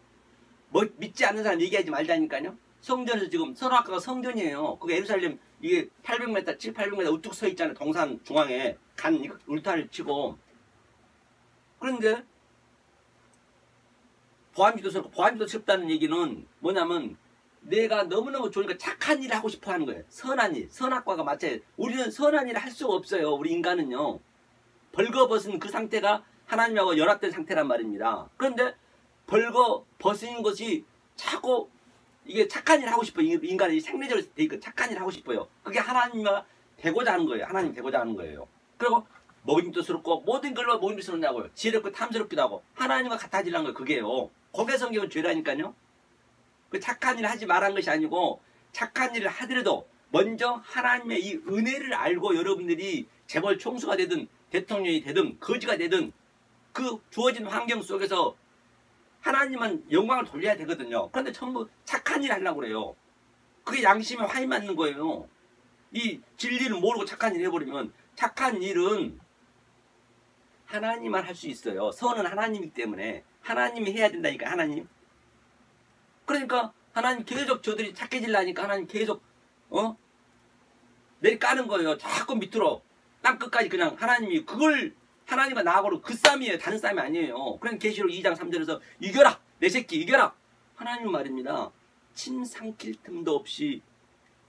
뭐 믿지 않는 사람 얘기하지 말자니까요. 성전에서 지금 선악과가 성전이에요. 그게 예루살렘 이게 800m 700~800m 우뚝 서 있잖아요. 동산 중앙에 간 울타리를 치고. 그런데 보암짓도스럽다는 얘기는 뭐냐면 내가 너무너무 좋으니까 착한 일을 하고 싶어 하는 거예요. 선한 일, 선악과가 마찬가지예요. 우리는 선한 일을 할 수가 없어요. 우리 인간은요. 벌거벗은 그 상태가 하나님하고 연합된 상태란 말입니다. 그런데 벌거벗은 것이 자꾸 이게 착한 일을 하고 싶어요. 인간이 생리적으로 돼 있고 착한 일을 하고 싶어요. 그게 하나님과 되고자 하는 거예요. 하나님 되고자 하는 거예요. 그리고 먹임직스럽고 모든 걸로 먹임직스럽냐고요. 지혜롭고 탐스럽기도 하고 하나님과 같아지려는 거예요. 그게요. 거기에 성경은 죄라니까요. 그 착한 일을 하지 말한 것이 아니고 착한 일을 하더라도 먼저 하나님의 이 은혜를 알고 여러분들이 재벌 총수가 되든 대통령이 되든 거지가 되든 그 주어진 환경 속에서 하나님만 영광을 돌려야 되거든요. 그런데 전부 착한 일을 하려고 그래요. 그게 양심에 화이 맞는 거예요. 이 진리를 모르고 착한 일 해버리면 착한 일은 하나님만 할 수 있어요. 선은 하나님이기 때문에 하나님이 해야 된다니까. 하나님. 그러니까 하나님 계속 저들이 착해지려니까 하나님 계속 내리 까는 거예요. 자꾸 밑으로 땅 끝까지 그냥 하나님이 그걸 하나님과 나하고는 그 싸움이에요. 다른 싸움이 아니에요. 그러니까 계시록 2장 3절에서 이겨라 내 새끼 이겨라. 하나님 말입니다. 침 삼킬 틈도 없이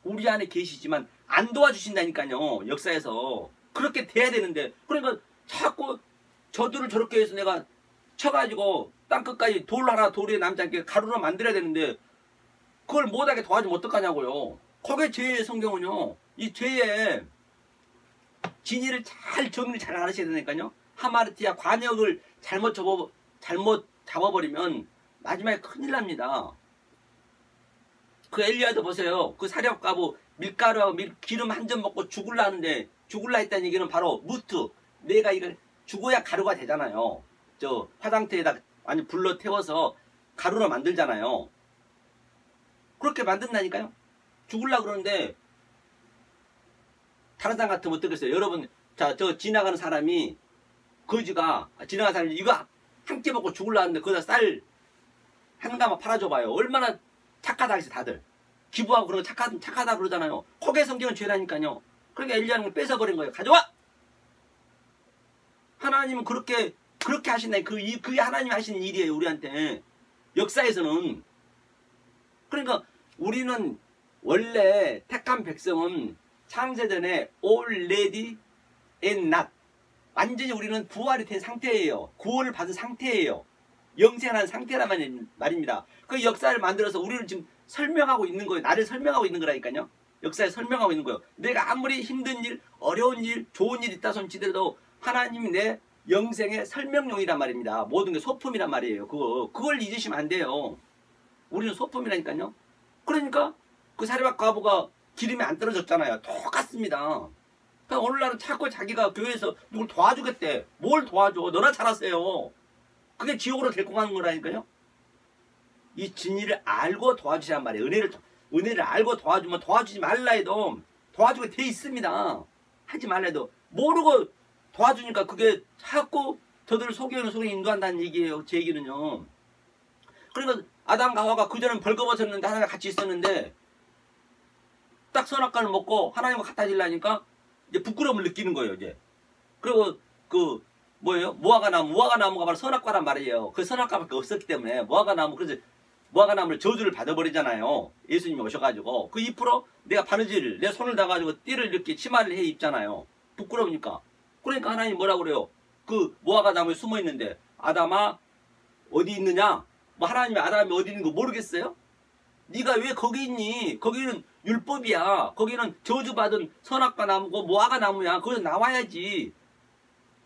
우리 안에 계시지만 안 도와주신다니까요. 역사에서 그렇게 돼야 되는데 그러니까 자꾸 저들을 저렇게 해서 내가 쳐가지고 땅끝까지 돌 하나 돌에 남지 않게 가루로 만들어야 되는데 그걸 못하게 도와주면 어떡하냐고요. 거기에 죄의 성경은요. 이 죄의 진위를 정리를 잘 알으셔야 되니까요. 하마르티아 관역을 잘못 잡아버리면 마지막에 큰일 납니다. 그 엘리야도 보세요. 그 사력가부 밀가루하고 기름 한 점 먹고 죽을라 하는데, 죽을라 했다는 얘기는 바로 무트. 내가 이걸 죽어야 가루가 되잖아요. 저 화장대에다 아니 불로 태워서 가루로 만들잖아요. 그렇게 만든다니까요. 죽을라 그러는데 다른 사람 같으면 어떻겠어요? 여러분, 자, 저 지나가는 사람이 거지가 지나가는 사람이 이거 한 끼 먹고 죽을라 하는데 거기다 쌀 한 가마 팔아줘봐요. 얼마나 착하다 해서 다들 기부하고 그러고 착하다 그러잖아요. 거기에 성경은 죄라니까요. 그러니까 엘리야는 뺏어버린 거예요. 가져와! 하나님은 그렇게 하신다. 그게 하나님이 하시는 일이에요. 우리한테. 역사에서는. 그러니까 우리는 원래 택한 백성은 창세전에 already and not. 완전히 우리는 부활이 된 상태예요. 구원을 받은 상태예요. 영생하는 상태란 말입니다. 그 역사를 만들어서 우리를 지금 설명하고 있는 거예요. 나를 설명하고 있는 거라니까요. 역사에 설명하고 있는 거예요. 내가 아무리 힘든 일, 어려운 일, 좋은 일 있다 손치더라도 하나님이 내 영생의 설명용이란 말입니다. 모든 게 소품이란 말이에요. 그걸 잊으시면 안 돼요. 우리는 소품이라니까요. 그러니까 그 사리밧 과부가 기름이 안 떨어졌잖아요. 똑같습니다. 그러니까 오늘날은 자꾸 자기가 교회에서 누굴 도와주겠대. 뭘 도와줘? 너나 잘하세요. 그게 지옥으로 데리고 가는 거라니까요. 이 진리를 알고 도와주시란 말이에요. 은혜를 알고 도와주면 도와주지 말라 해도 도와주게 돼 있습니다. 하지 말라 해도 모르고 도와주니까 그게 자꾸 저들을 속여 인도한다는 얘기예요. 제 얘기는요. 그러니까 아담과 하와가 그전엔 벌거벗었는데 하나님 같이 있었는데 딱 선악과를 먹고 하나님과 같아지려니까 이제 부끄러움을 느끼는 거예요. 이제. 그리고 그 뭐예요? 무화과나무가 바로 선악과란 말이에요. 그 선악과밖에 없었기 때문에 그래서 무화과나무를 저주를 받아버리잖아요. 예수님이 오셔가지고 그 잎으로 내가 바느질 내 손을 다가지고 띠를 이렇게 치마를 해 입잖아요. 부끄러우니까. 그러니까 하나님 뭐라고 그래요? 그 무화과나무에 숨어 있는데 아담아 어디 있느냐? 뭐 하나님이 아담이 어디 있는 거 모르겠어요? 네가 왜 거기 있니? 거기는 율법이야. 거기는 저주받은 선악과 나무고 무화과 나무야. 거기서 나와야지.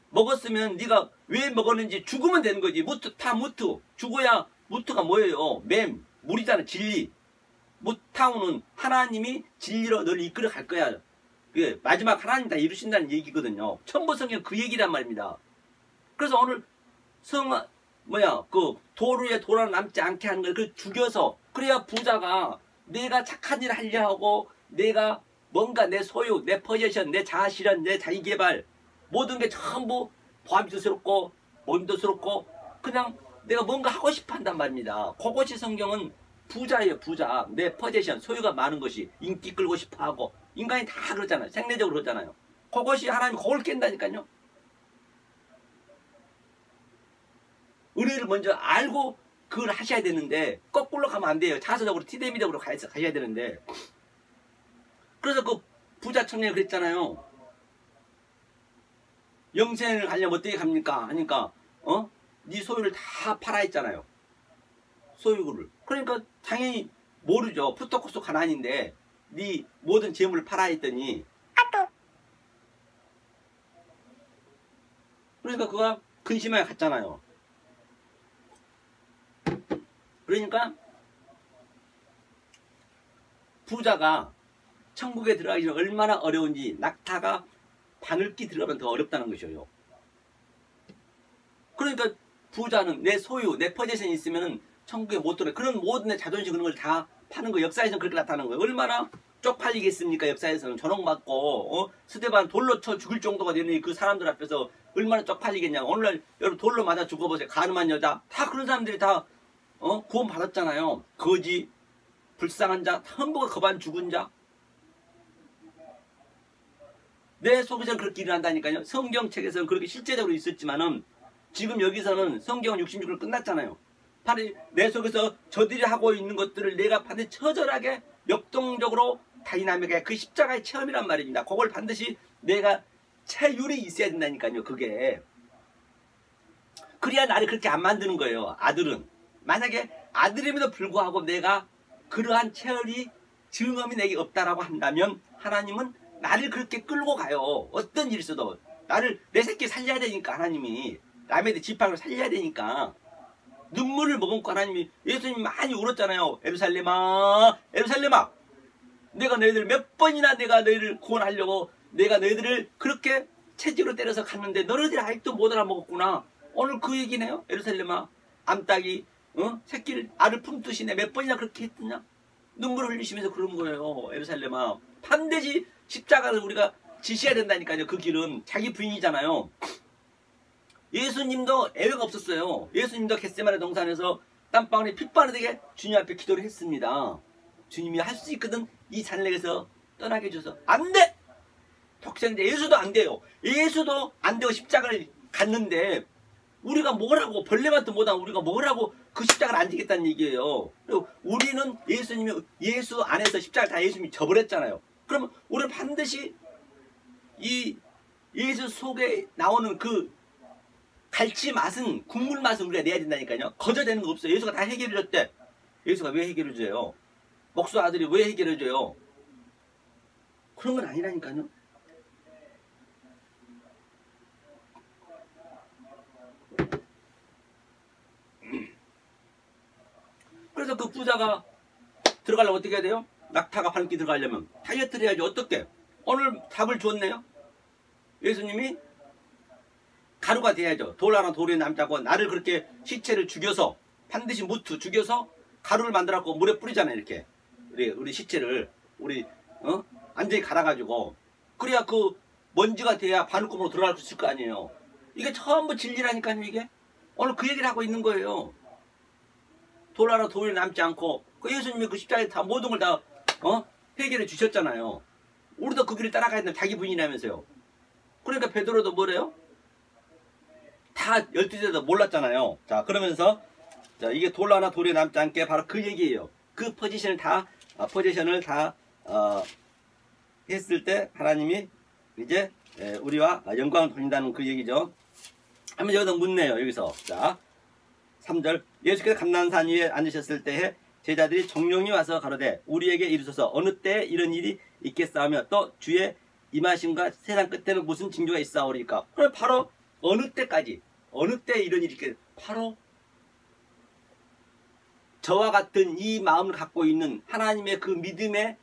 먹었으면 네가 왜 먹었는지 죽으면 되는 거지. 무트. 죽어야 무트가 뭐예요? 물이잖아. 진리. 무타우는 하나님이 진리로 널 이끌어 갈 거야. 그게 마지막 하나님 다 이루신다는 얘기거든요. 천부 성경 그 얘기란 말입니다. 그래서 오늘 그 도루에 돌아 남지 않게 하는 걸 그 죽여서 그래야 부자가 내가 착한 일 하려 하고 내가 뭔가 내 소유, 내 포지션, 내 자아실현, 내 자기개발 모든 게 전부 보암스럽고 온도스럽고 그냥 내가 뭔가 하고 싶어 한단 말입니다. 그것이 성경은 부자예요. 부자. 내 포지션, 소유가 많은 것이 인기 끌고 싶어 하고 인간이 다 그러잖아요. 생리적으로 그러잖아요. 그것이 하나님 그걸 깬다니까요. 은혜를 먼저 알고 그걸 하셔야 되는데 거꾸로 가면 안 돼요. 자서적으로 티데미적으로 가셔야 되는데 그래서 그 부자 청년이 그랬잖아요. 영생을 가려면 어떻게 갑니까? 하니까 네 소유를 다 팔아 했잖아요. 소유를. 그러니까 당연히 모르죠. 푸토코스 가난인데 네 모든 재물을 팔아 했더니 그러니까 그가 근심하게 갔잖아요. 그러니까 부자가 천국에 들어가기 전에 얼마나 어려운지 낙타가 바늘기 들어가면 더 어렵다는 것이에요. 그러니까 부자는 내 소유, 내 포지션이 있으면 천국에 못 들어가. 그런 모든 내 자존심 그런 걸 다 파는 거예요. 역사에서는 그렇게 나타나는 거예요. 얼마나 쪽팔리겠습니까? 역사에서는 조롱받고 스데반 돌로 쳐 죽을 정도가 되는 그 사람들 앞에서 얼마나 쪽팔리겠냐. 오늘날 여러분 돌로 맞아 죽어보세요. 가늠한 여자 다 그런 사람들이 다 구원 받았잖아요. 거지, 불쌍한 자, 전부가 거반 죽은 자. 내 속에서는 그렇게 일어난다니까요. 성경책에서는 그렇게 실제적으로 있었지만은 지금 여기서는 성경은 66을 끝났잖아요. 바로 내 속에서 저들이 하고 있는 것들을 내가 반드시 처절하게 역동적으로 다이나믹하게 그 십자가의 체험이란 말입니다. 그걸 반드시 내가 체율이 있어야 된다니까요. 그게. 그래야 나를 그렇게 안 만드는 거예요. 아들은. 만약에 아들임에도 불구하고 내가 그러한 체열이 증언이 내게 없다라고 한다면 하나님은 나를 그렇게 끌고 가요. 어떤 일이 있어도 나를 내 새끼 살려야 되니까 하나님이 남의 집 집합을 살려야 되니까 눈물을 머금고 하나님이 예수님이 많이 울었잖아요. 에루살렘아 에루살렘아 내가 너희들 몇 번이나 내가 너희를 구원하려고 내가 너희들을 그렇게 채찍으로 때려서 갔는데 너희들이 아직도 못 알아먹었구나. 오늘 그 얘기네요. 에루살렘아 암탉이 새끼를 알을 품듯이 내 몇 번이나 그렇게 했더냐. 눈물을 흘리시면서 그런 거예요. 에루살렘아 반드시 십자가를 우리가 지셔야 된다니까요. 그 길은 자기 부인이잖아요. 예수님도 애회가 없었어요. 예수님도 겟세마네 동산에서 땀방울이 핏바르게 주님 앞에 기도를 했습니다. 주님이 할 수 있거든 이 잔액에서 떠나게 해줘서 안 돼! 독생자 예수도 안 돼요. 예수도 안 되고 십자가를 갔는데 우리가 뭐라고 벌레만도 못하고 우리가 뭐라고 그 십자가를 안 지겠다는 얘기예요. 그리고 우리는 예수님이 예수 안에서 십자가를 다 예수님이 져버렸잖아요. 그러면 우리는 반드시 이 예수 속에 나오는 그 갈치 맛은 국물 맛은 우리가 내야 된다니까요. 거저되는 거 없어요. 예수가 다 해결해 줬대. 예수가 왜 해결해 줘요? 목수 아들이 왜 해결해 줘요? 그런 건 아니라니까요. 그래서 그 부자가 들어가려면 어떻게 해야 돼요? 낙타가 반기 들어가려면 다이어트를 해야지. 어떻게? 오늘 답을 줬네요. 예수님이 가루가 돼야죠. 돌 하나 돌에 남자고 나를 그렇게 시체를 죽여서 반드시 무트 죽여서 가루를 만들어갖고 물에 뿌리잖아요. 이렇게 우리 시체를 우리 완전히 갈아가지고 그래야 그 먼지가 돼야 바늘구멍으로 들어갈 수 있을 거 아니에요. 이게 전부 진리라니까요. 이게 오늘 그 얘기를 하고 있는 거예요. 돌 하나 돌에 남지 않고 그 예수님이 그 십자가에 다 모든 걸 다 해결해 주셨잖아요. 우리도 그 길을 따라가야 된다. 자기 부인이라면서요. 그러니까 베드로도 뭐래요? 다 12대도 몰랐잖아요. 자 그러면서 자 이게 돌 하나 돌에 남지 않게 바로 그 얘기예요. 그 포지션을 다 했을 때 하나님이 이제 우리와 영광을 돌린다는 그 얘기죠. 한번 여기서 묻네요. 여기서 자 3절 예수께서 감난산 위에 앉으셨을 때에 제자들이 정령이 와서 가로되 우리에게 이르소서 어느 때에 이런 일이 있겠사오며 또 주의 임하심과 세상 끝에는 무슨 징조가 있사오리까. 그럼 바로 어느 때까지 어느 때 이런 일이 있겠 바로 저와 같은 이 마음을 갖고 있는 하나님의 그 믿음의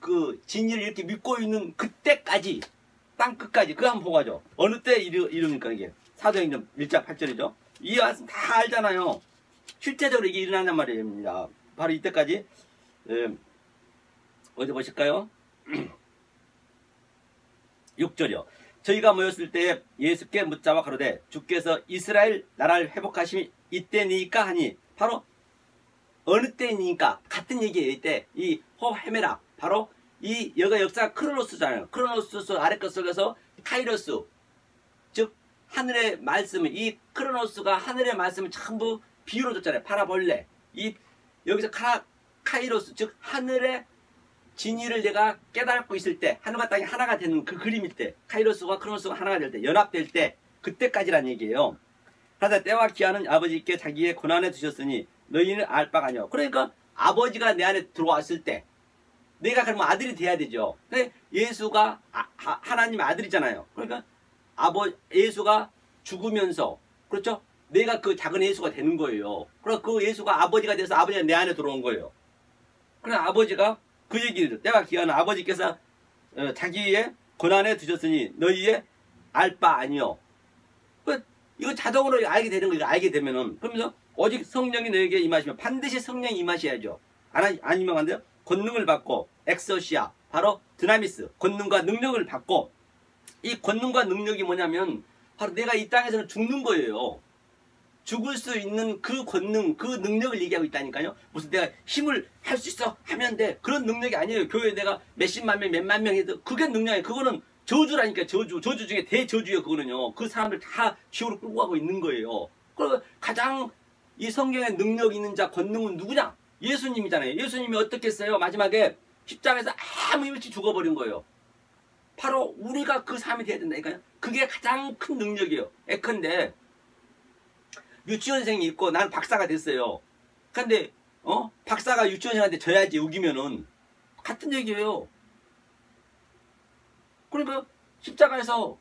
그 진리를 이렇게 믿고 있는 그때까지 땅끝까지 그거 한번 보고 가죠. 어느 때 이릅니까 이게 사도행전 1장 8절이죠. 이 말씀 다 알잖아요. 실제적으로 이게 일어난단 말입니다. 바로 이때까지 어디 보실까요? 6절이요. 저희가 모였을 때에 예수께 묻자와 가로되 주께서 이스라엘 나라를 회복하심이 이때니까 하니 바로 어느 때니까 같은 얘기예요. 이때 이 호헤메라 바로 이 여가 역사가 크로노스잖아요. 크로노스 아래 것 속에서 카이로스 즉 하늘의 말씀을 이 크로노스가 하늘의 말씀을 전부 비유로 줬잖아요. 파라볼레 이 여기서 카이로스 즉 하늘의 진리를 내가 깨닫고 있을 때 하늘과 땅이 하나가 되는 그 그림일 때 카이로스와 크로노스가 하나가 될 때 연합될 때 그때까지란 얘기예요. 하다 때와 기한은 아버지께 자기의 고난에 두셨으니 너희는 알 바가 아니오. 그러니까 아버지가 내 안에 들어왔을 때 내가 그러면 아들이 돼야 되죠. 근데 예수가 하나님의 아들이잖아요. 그러니까 예수가 죽으면서 그렇죠? 내가 그 작은 예수가 되는 거예요. 그래서 그 예수가 아버지가 돼서 아버지가 내 안에 들어온 거예요. 그래서 아버지가 그 얘기를 때와 기한은 아버지께서 자기의 고난에 두셨으니 너희의 알 바 아니오. 이거 자동으로 알게 되는 거 이거 알게 되면은 그러면서 오직 성령이 너에게 임하시면 반드시 성령이 임하셔야죠. 안 임하면 안 돼요? 권능을 받고 엑소시아 바로 드나미스 권능과 능력을 받고 이 권능과 능력이 뭐냐면 바로 내가 이 땅에서는 죽는 거예요. 죽을 수 있는 그 권능 그 능력을 얘기하고 있다니까요. 무슨 내가 힘을 할 수 있어 하면 돼 그런 능력이 아니에요. 교회에 내가 몇십만 명 몇만 명 해도 그게 능력이에요. 그거는 저주라니까. 저주 중에 대저주예요. 그거는요. 그 사람들 다 지옥으로 끌고 가고 있는 거예요. 그리고 가장 이 성경에 능력 있는 자 권능은 누구냐? 예수님이잖아요. 예수님이 어떻게 했어요? 마지막에 십자가에서 아무 힘 없이 죽어버린 거예요. 바로 우리가 그 삶이 돼야 된다니까요. 그게 가장 큰 능력이에요. 예컨대 유치원생이 있고 나는 박사가 됐어요. 근데 박사가 유치원생한테 져야지 우기면은 같은 얘기예요. 그러니까 십자가에서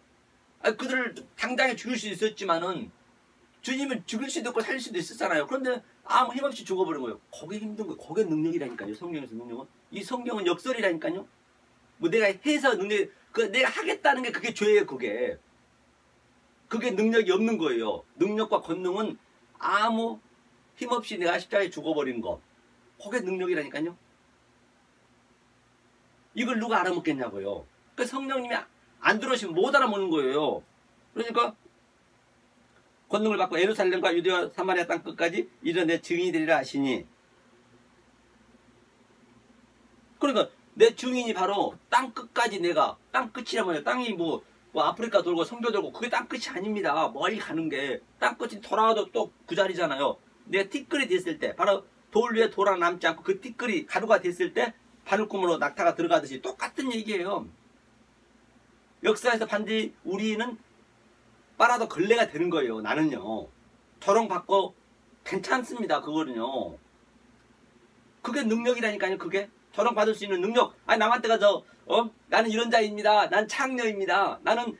그들을 당당히 죽일 수 있었지만은 주님은 죽일 수도 있고 살릴 수도 있었잖아요. 그런데 아무 힘없이 죽어버린 거예요. 그게 힘든 거예요. 그게 능력이라니까요. 성경에서 능력은. 이 성경은 역설이라니까요. 뭐 내가 해서 능력, 내가 하겠다는 게 그게 죄예요. 그게 능력이 없는 거예요. 능력과 권능은 아무 힘없이 내가 십자가에 죽어버린 거. 그게 능력이라니까요. 이걸 누가 알아먹겠냐고요. 그 성령님이 안 들어오시면 못 알아먹는 거예요. 그러니까 권능을 받고 예루살렘과 유대와 사마리아 땅 끝까지 이런 내 증인이 되리라 하시니, 그러니까 내 증인이 바로 땅 끝까지, 내가 땅 끝이란 말이에요. 땅이 뭐 아프리카 돌고 성교 돌고 그게 땅 끝이 아닙니다. 멀리 가는 게 땅 끝이 돌아와도 또 그 자리잖아요. 내가 티끌이 됐을 때 바로 돌 위에 돌아 남지 않고 그 티끌이 가루가 됐을 때 바늘구멍으로 낙타가 들어가듯이 똑같은 얘기예요. 역사에서 반드시 우리는 빨아도 걸레가 되는 거예요. 나는요. 조롱받고 괜찮습니다. 그거는요. 그게 능력이라니까요. 그게 조롱받을 수 있는 능력. 아니 남한테 가서 나는 이런 자입니다. 난 창녀입니다. 나는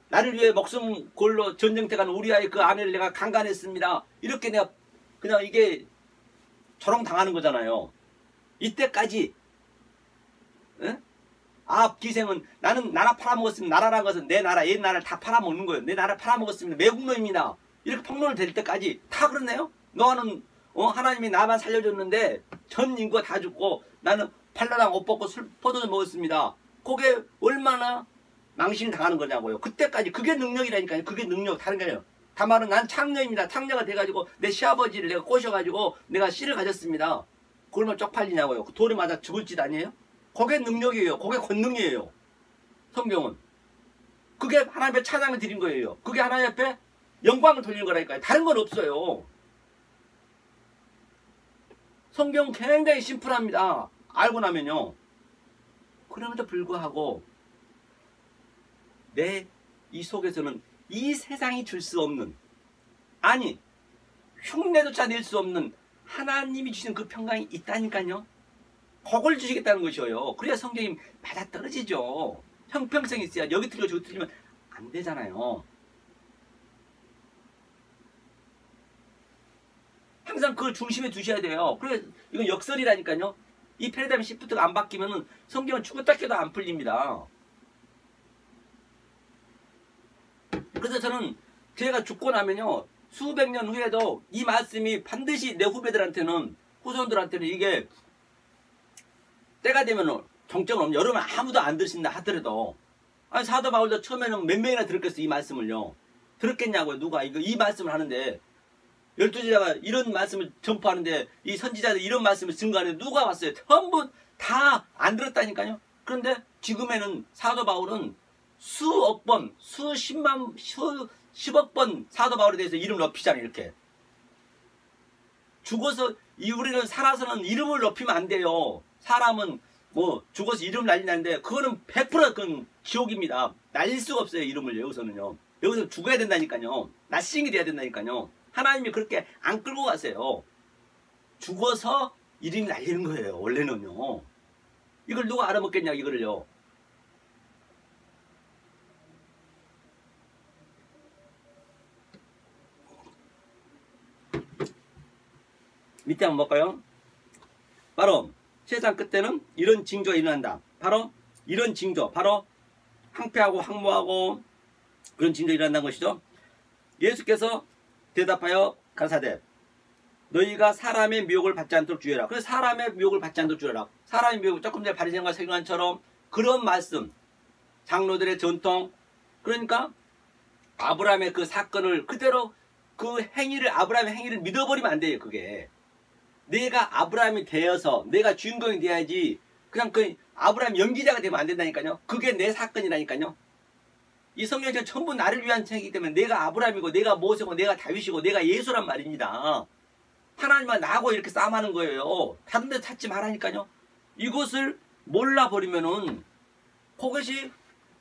나를 위해 목숨 걸로 전쟁터 간 우리 아이 그 아내를 내가 강간했습니다. 이렇게 내가 그냥 이게 조롱당하는 거잖아요. 이때까지 기생은 나는 나라 팔아먹었으면, 나라라는 것은 내 나라, 옛 나라를 다 팔아먹는 거예요. 내 나라 팔아먹었으면 매국노입니다. 이렇게 폭로를 될 때까지 다 그렇네요. 너는 하나님이 나만 살려줬는데 전 인구가 다 죽고 나는 팔라랑 옷 벗고 술 포도주 먹었습니다. 그게 얼마나 망신을 당하는 거냐고요. 그때까지 그게 능력이라니까요. 그게 능력, 다른 게 아니에요. 다말은 난 창녀입니다. 창녀가 돼가지고 내 시아버지를 내가 꼬셔가지고 내가 씨를 가졌습니다. 그걸만 쪽팔리냐고요. 그 돌에 맞아 죽을 짓 아니에요? 그게 능력이에요. 그게 권능이에요. 성경은. 그게 하나님 앞에 찬양을 드린 거예요. 그게 하나님 앞에 영광을 돌리는 거라니까요. 다른 건 없어요. 성경은 굉장히 심플합니다. 알고 나면요. 그럼에도 불구하고 내 이 속에서는 이 세상이 줄 수 없는, 아니 흉내조차 낼 수 없는 하나님이 주신 그 평강이 있다니까요. 그걸 주시겠다는 것이에요. 그래야 성경이 맞아떨어지죠. 형평성이 있어야. 여기 틀려 저기 틀리면 안 되잖아요. 항상 그걸 중심에 두셔야 돼요. 그래, 이건 역설이라니까요. 이 패러다임 시프트가 안 바뀌면은 성경은 죽었다 깨도 안 풀립니다. 그래서 저는 제가 죽고 나면요, 수백 년 후에도 이 말씀이 반드시 내 후배들한테는, 후손들한테는 이게 때가 되면 정적은 없는, 여러분 아무도 안 들으신다 하더라도, 아니 사도 바울도 처음에는 몇 명이나 들었겠어. 이 말씀을요. 들었겠냐고요. 누가 이 말씀을 하는데, 12제자가 이런 말씀을 전파하는데, 이 선지자들 이런 말씀을 증거하는데 누가 왔어요? 전부 다 안 들었다니까요. 그런데 지금에는 사도 바울은 수억 번, 수십만, 수십억 번 사도 바울에 대해서 이름 높이잖아요. 이렇게 죽어서, 우리는 살아서는 이름을 높이면 안 돼요. 사람은 뭐 죽어서 이름 날리는데 그거는 100% 그건 지옥입니다. 날릴 수가 없어요. 이름을 여기서는요. 여기서 죽어야 된다니까요. 나싱이 돼야 된다니까요. 하나님이 그렇게 안 끌고 가세요. 죽어서 이름이 날리는 거예요. 원래는요. 이걸 누가 알아먹겠냐 이거를요. 밑에 한번 볼까요? 바로 세상 끝에는 이런 징조가 일어난다. 바로 이런 징조, 바로 항폐하고 항모하고 그런 징조가 일어난다는 것이죠. 예수께서 대답하여 가라사대 너희가 사람의 미혹을 받지 않도록 주의하라. 그래서 사람의 미혹을 받지 않도록 주의하라. 사람의 미혹, 조금 전에 바리새인과 서기관처럼 그런 말씀, 장로들의 전통, 그러니까 아브라함의 그 사건을 그대로 그 행위를, 아브라함의 행위를 믿어버리면 안 돼요. 그게 내가 아브라함이 되어서 내가 주인공이 돼야지, 그냥 그 아브라함 연기자가 되면 안 된다니까요. 그게 내 사건이라니까요. 이 성경은 전부 나를 위한 책이기 때문에 내가 아브라함이고 내가 모세고 내가 다윗이고 내가 예수란 말입니다. 하나님과 나하고 이렇게 싸움하는 거예요. 다른 데 찾지 말라니까요. 이것을 몰라버리면은 그것이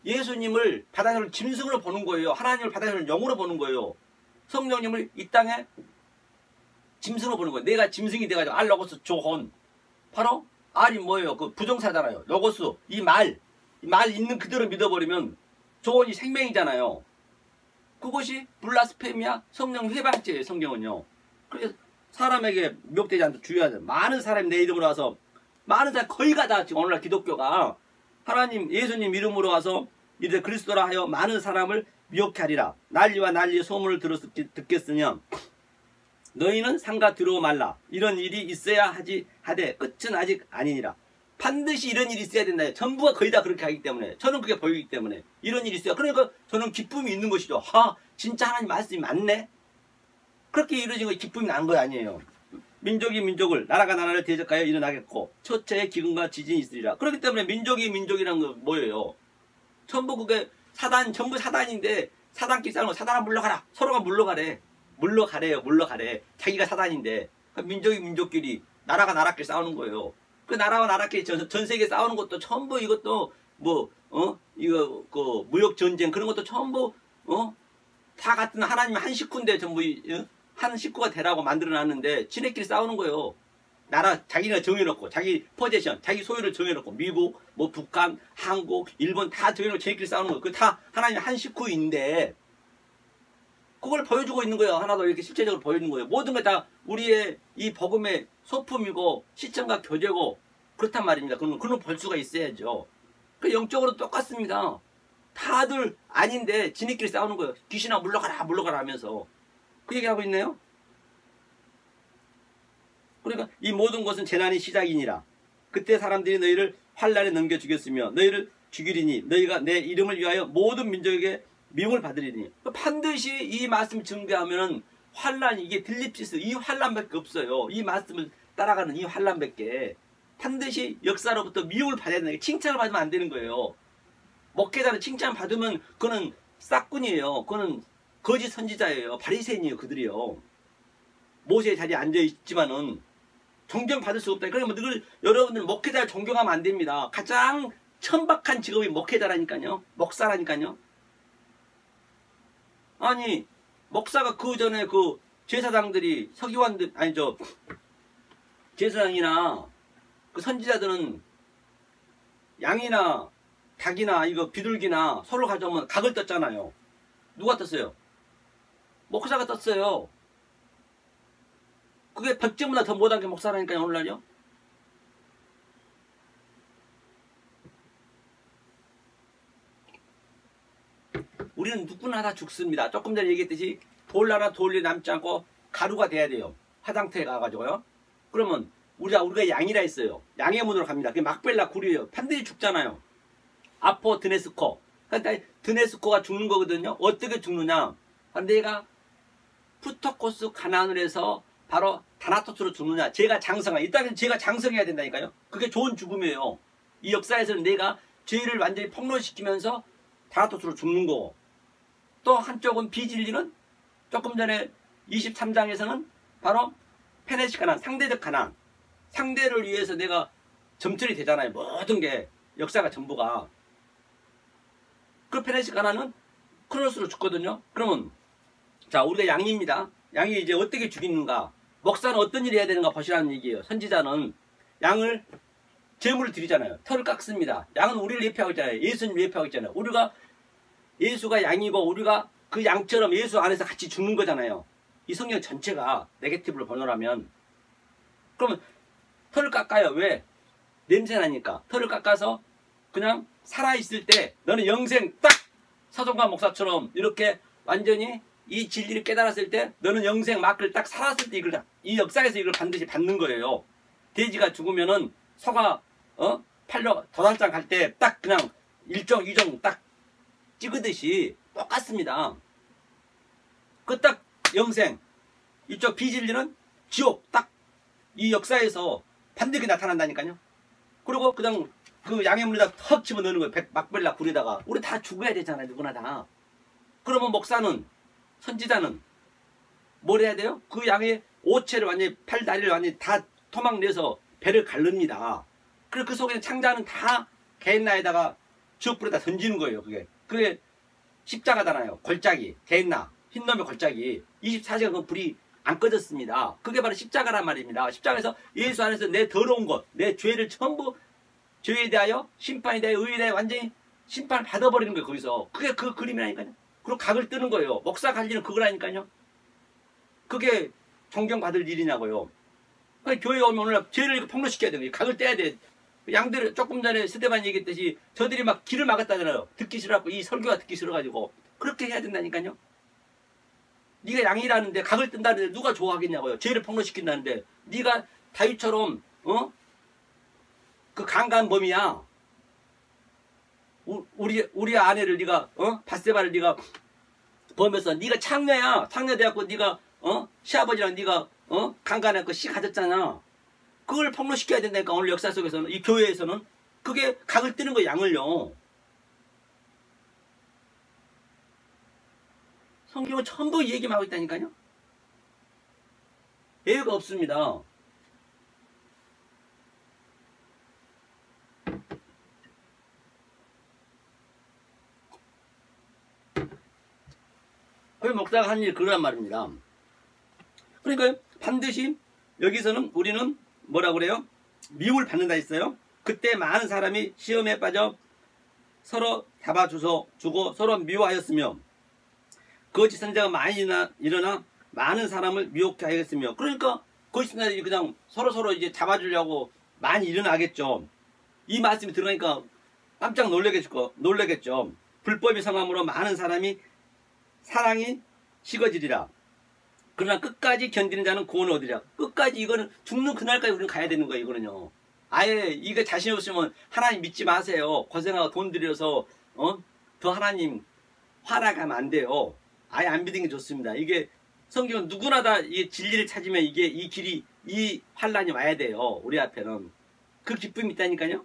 예수님을 바다에서 짐승으로 보는 거예요. 하나님을 바다에서 영으로 보는 거예요. 성령님을 이 땅에 짐승으로 보는 거예요. 내가 짐승이 돼가지고 알 로고스 조혼, 바로 알이 뭐예요? 그 부정사잖아요. 로고스, 이 말 있는 그대로 믿어버리면 조혼이 생명이잖아요. 그것이 블라스페미아 성령 회방죄예요. 성경은요. 그래서 사람에게 미혹되지 않도록 주의해야 돼. 많은 사람이 내 이름으로 와서 많은 사람 거의가 다 지금 오늘날 기독교가 하나님 예수님 이름으로 와서 이제 그리스도라 하여 많은 사람을 미혹케 하리라. 난리와 난리의 소문을 듣겠으면 너희는 상가 들어오 말라. 이런 일이 있어야 하되 끝은 아직 아니니라. 반드시 이런 일이 있어야 된다. 전부가 거의 다 그렇게 하기 때문에 저는 그게 보이기 때문에 이런 일이 있어요. 그러니까 저는 기쁨이 있는 것이죠. 진짜 하나님 말씀이 맞네. 그렇게 이루어진 거 기쁨이 나는 거 아니에요. 민족이 민족을 나라가 나라를 대적하여 일어나겠고 첫째의 기근과 지진이 있으리라. 그렇기 때문에 민족이 민족이라는 건 뭐예요? 전부 그게 전부 사단인데 사단끼리 싸우는 거 사단아 물러가라. 서로가 물러가래. 물러가래. 자기가 사단인데 민족이 민족끼리 나라가 나라끼리 싸우는 거예요. 그 나라와 나라끼리 전 세계 싸우는 것도 전부 이것도 이거 그 무역 전쟁 그런 것도 전부 다 같은 하나님 한 식구인데 전부 한 식구가 되라고 만들어놨는데 지네끼리 싸우는 거예요. 나라 자기가 정해놓고 자기 포지션 자기 소유를 정해놓고 미국 북한 한국 일본 다 정해놓고 지네끼리 싸우는 거예요. 그 다 하나님 한 식구인데 그걸 보여주고 있는 거예요. 하나도 이렇게 실제적으로 보여주는 거예요. 모든 게 다 우리의 이 복음의 소품이고 시청과 교제고 그렇단 말입니다. 그런 볼 수가 있어야죠. 그 영적으로 똑같습니다. 다들 아닌데 지네끼리 싸우는 거예요. 귀신아 물러가라 하면서 그 얘기하고 있네요. 그러니까 이 모든 것은 재난이 시작이니라. 그때 사람들이 너희를 환난에 넘겨 주겠으며 너희를 죽이리니 너희가 내 이름을 위하여 모든 민족에게 미움을 받으리니. 반드시 이 말씀 증거하면은 환난이 이게 들립시스 이 환난밖에 없어요. 이 말씀을 따라가는 이 환난밖에. 반드시 역사로부터 미움을 받아야 되는 게 칭찬을 받으면 안 되는 거예요. 목회자는 칭찬 받으면 그거는 싹군이에요. 그거는 거짓 선지자예요. 바리새인이에요. 그들이요. 모세의 자리에 앉아 있지만은 존경받을 수 없다. 그러면 여러분들 목회자를 존경하면 안 됩니다. 가장 천박한 직업이 목회자라니까요. 목사라니까요. 아니 목사가 그 전에 그 제사장들이 서기관들 제사장이나 그 선지자들은 양이나 닭이나 이거 비둘기나 소를 가져오면 각을 떴잖아요. 누가 떴어요? 목사가 떴어요. 그게 100점보다 더 못한 게 목사라니까요. 오늘날요. 우리는 누구나 다 죽습니다. 조금 전에 얘기했듯이 돌나라 돌리 남지 않고 가루가 돼야 돼요. 화장터에 가가지고요. 그러면 우리가 양이라 했어요. 양의 문으로 갑니다. 그게 막벨라 굴이에요. 반드시 죽잖아요. 아포 드네스코. 그러니까 드네스코가 죽는 거거든요. 어떻게 죽느냐. 내가 푸토코스 가난을 해서 바로 다나토스로 죽느냐. 제가 장성한. 일단은 제가 장성해야 된다니까요. 그게 좋은 죽음이에요. 이 역사에서는 내가 죄를 완전히 폭로시키면서 다나토스로 죽는 거고. 또 한쪽은 비진리는 조금 전에 23장에서는 바로 페네시 가난, 상대적 가난. 상대를 위해서 내가 점철이 되잖아요. 모든 게 역사가 전부가. 그 페네시 가난은 크로노스로 죽거든요. 그러면 자 우리가 양입니다. 양이 이제 어떻게 죽이는가. 목사는 어떤 일을 해야 되는가 보시라는 얘기예요. 선지자는 양을 제물을 드리잖아요. 털을 깎습니다. 양은 우리를 예표하고 있잖아요. 예수님 예표하고 있잖아요. 우리가 예수가 양이고 우리가 그 양처럼 예수 안에서 같이 죽는 거잖아요. 이 성경 전체가 네게티브를 번호라면 그러면 털을 깎아요. 왜? 냄새나니까. 털을 깎아서 그냥 살아있을 때 너는 영생 딱 사도관 목사처럼 이렇게 완전히 이 진리를 깨달았을 때 너는 영생 마크를 딱 살았을 때 이 역사에서 이걸 반드시 받는 거예요. 돼지가 죽으면은 소가 팔려 도살장 갈 때 딱 그냥 1종 2종 딱 찍으듯이 똑같습니다. 그 딱 영생 이쪽 비진리는 지옥 딱 이 역사에서 반드시 나타난다니까요. 그리고 그냥 그 양의 물에다 턱 집어넣는 거예요. 막벨라 굴에다가. 우리 다 죽어야 되잖아요. 누구나 다. 그러면 목사는 선지자는 뭘 해야 돼요? 그 양의 오체를 완전히 팔 다리를 완전히 다 토막 내서 배를 가릅니다. 그리고 그 속에 창자는 다 게인나에다가 지옥불에다 던지는 거예요. 그게 십자가잖아요. 골짜기 게인나 흰놈의 골짜기 24시간 그 불이 안 꺼졌습니다. 그게 바로 십자가란 말입니다. 십자가에서 예수 안에서 내 더러운 것, 내 죄를 전부 죄에 대하여 심판에 대하여 의에 대하여 완전히 심판을 받아버리는 거예요. 거기서 그게 그 그림이라니까요. 그리고 각을 뜨는 거예요. 목사 갈 일은 그거라니까요. 그게 존경받을 일이냐고요. 교회 오면 오늘 죄를 폭로시켜야 되는 거예요. 각을 떼야 돼. 양들 조금 전에 스데반 얘기했듯이 저들이 막 길을 막았다잖아요. 듣기 싫어갖고 이 설교가 듣기 싫어가지고 그렇게 해야 된다니까요. 네가 양이라는데 각을 뜬다는데 누가 좋아하겠냐고요. 죄를 폭로시킨다는데 네가 다윗처럼 그 강간 범이야. 우리 아내를 네가 바세바를 네가 범해서 네가 창녀야. 창녀 돼갖고 네가 시아버지랑 네가 강간해갖고 씨 가졌잖아. 그걸 폭로시켜야 된다니까. 오늘 역사 속에서는 이 교회에서는 그게 각을 뜨는 거예요. 양을요. 성경은 전부 얘기만 하고 있다니까요. 예외가 없습니다. 그 목사가 한 일이 그러란 말입니다. 그러니까 반드시 여기서는 우리는 뭐라고 그래요? 미움을 받는다 했어요. 그때 많은 사람이 시험에 빠져 서로 잡아주고 서로 미워하였으며 거짓 선자가 많이 일어나 많은 사람을 미혹해 하였으며, 그러니까 거짓 선자들이 그냥 서로 이제 잡아주려고 많이 일어나겠죠. 이 말씀이 들어가니까 깜짝 놀라겠죠. 불법이 성함으로 많은 사랑이 식어지리라. 그러나 끝까지 견디는 자는 구원을 얻으리라. 끝까지 이거는 죽는 그날까지 우리는 가야 되는 거예요. 이거는요. 아예 이거 자신 없으면 하나님 믿지 마세요. 고생하고 돈 들여서 더 하나님 화나가면 안 돼요. 아예 안 믿는 게 좋습니다. 이게 성경은 누구나 다 이 진리를 찾으면 이게 이 길이 이 환란이 와야 돼요. 우리 앞에는 그 기쁨이 있다니까요.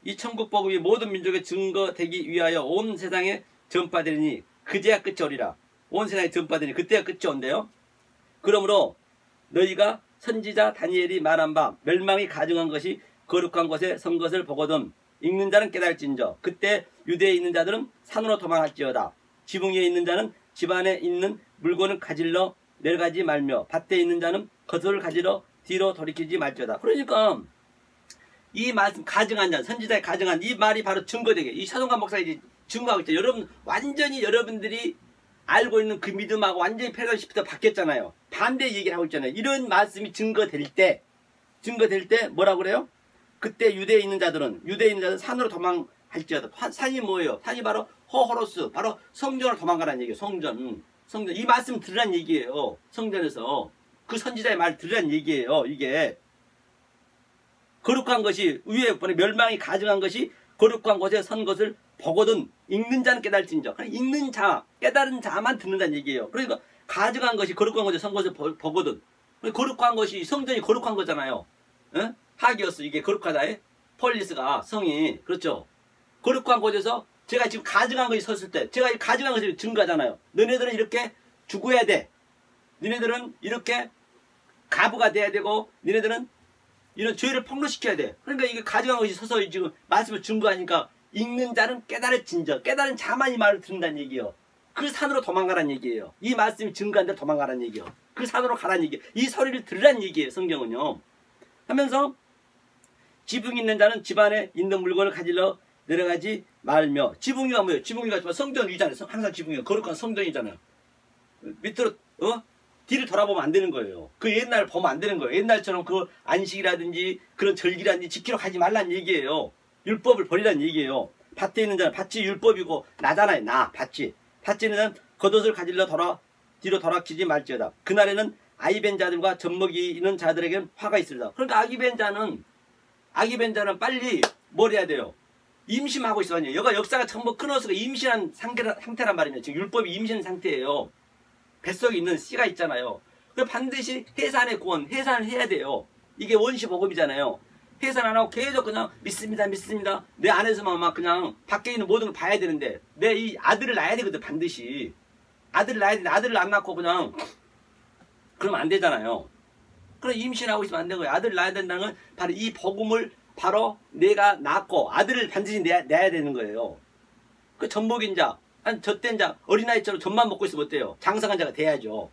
이 천국 복음이 모든 민족에 증거되기 위하여 온 세상에 전파되리니 그제야 끝이 오리라. 온 세상에 전파되니 그때가 끝이 온대요. 그러므로 너희가 선지자 다니엘이 말한 바 멸망이 가증한 것이 거룩한 곳에 선 것을 보거든 읽는 자는 깨달을진저 그때 유대에 있는 자들은 산으로 도망할지어다. 지붕 위에 있는 자는 집 안에 있는 물건을 가질러 내려가지 말며 밭에 있는 자는 겉을 가지러 뒤로 돌이키지 말지어다. 그러니까 이 말씀 가증한 자, 선지자의 가증한 이 말이 바로 증거되게 이 차동관 목사가 증거하고 있죠. 여러분 완전히 여러분들이 알고 있는 그 믿음하고 완전히 패러다임시프트가 바뀌었잖아요. 반대 얘기를 하고 있잖아요. 이런 말씀이 증거될 때 뭐라고 그래요? 그때 유대에 있는 자들은 산으로 도망할지어다. 산이 뭐예요? 산이 바로 호호로스, 바로 성전으로 도망가라는 얘기예요. 성전. 이 말씀 들으란 얘기예요. 성전에서 그 선지자의 말 들으란 얘기예요. 이게 거룩한 것이 위에 멸망이 가증한 것이 거룩한 곳에 선 것을 보거든 읽는 자는 깨달을진저. 읽는 자, 깨달은 자만 듣는다는 얘기예요. 그러니까 가증한 것이 거룩한 곳에 선 것을 보거든. 거룩한 것이 성전이 거룩한 거잖아요. 에? 하기어스 이게 거룩하다. 폴리스가 성이 그렇죠. 거룩한 곳에서 제가 지금 가증한 것이 섰을 때 제가 가증한 것이 증거하잖아요. 너네들은 이렇게 죽어야 돼. 너네들은 이렇게 가부가 돼야 되고 너네들은 이런 죄를 폭로시켜야 돼. 그러니까 이게 가증한 것이 서서 지금 말씀을 증거하니까 읽는 자는 깨달을진저. 깨달은 자만 이 말을 듣는다는 얘기예요. 그 산으로 도망가라는 얘기예요. 이 말씀이 증거한 대로 도망가라는 얘기예요. 그 산으로 가라는 얘기예요. 이 소리를 들으라는 얘기예요. 성경은요. 하면서 지붕이 있는 자는 집 안에 있는 물건을 가지러 내려가지 말며. 지붕이가 뭐예요? 지붕이가 성전 위잖아요. 항상 지붕이가 거룩한 성전이잖아요. 밑으로 뒤를 돌아보면 안 되는 거예요. 그 옛날 보면 안 되는 거예요. 옛날처럼 그 안식이라든지 그런 절기라든지 지키러 가지 말라는 얘기예요. 율법을 버리라는 얘기예요. 밭에 있는 자는 밭이 율법이고 나잖아요. 밭이 있는 자는 겉옷을 가질러 뒤로 돌아키지 말지어다. 그날에는 아이벤 자들과 젖먹이는 자들에게는 화가 있으리라. 그러니까 아기벤 자는 빨리 뭘 해야 돼요? 임신하고 있어요. 여가 역사가 전부 크노스가 임신한 상태란 말이에요. 지금 율법이 임신 상태예요. 뱃속에 있는 씨가 있잖아요. 그래서 반드시 해산의 구원, 해산을 해야 돼요. 이게 원시 복음이잖아요. 해산 안 하고 계속 그냥 믿습니다. 내 안에서만 막 그냥 밖에 있는 모든 걸 봐야 되는데 내 이 아들을 낳아야 되거든. 반드시 아들을 낳아야 되는데 아들을 안 낳고 그냥 그러면 안 되잖아요. 그럼 임신하고 있으면 안 되는 거예요. 아들을 낳아야 된다는 건 바로 이 복음을 바로 내가 낳고 아들을 반드시 내야 되는 거예요. 그 젖먹인 자, 젖된 자, 어린아이처럼 젖만 먹고 있으면 어때요? 장성한 자가 돼야죠.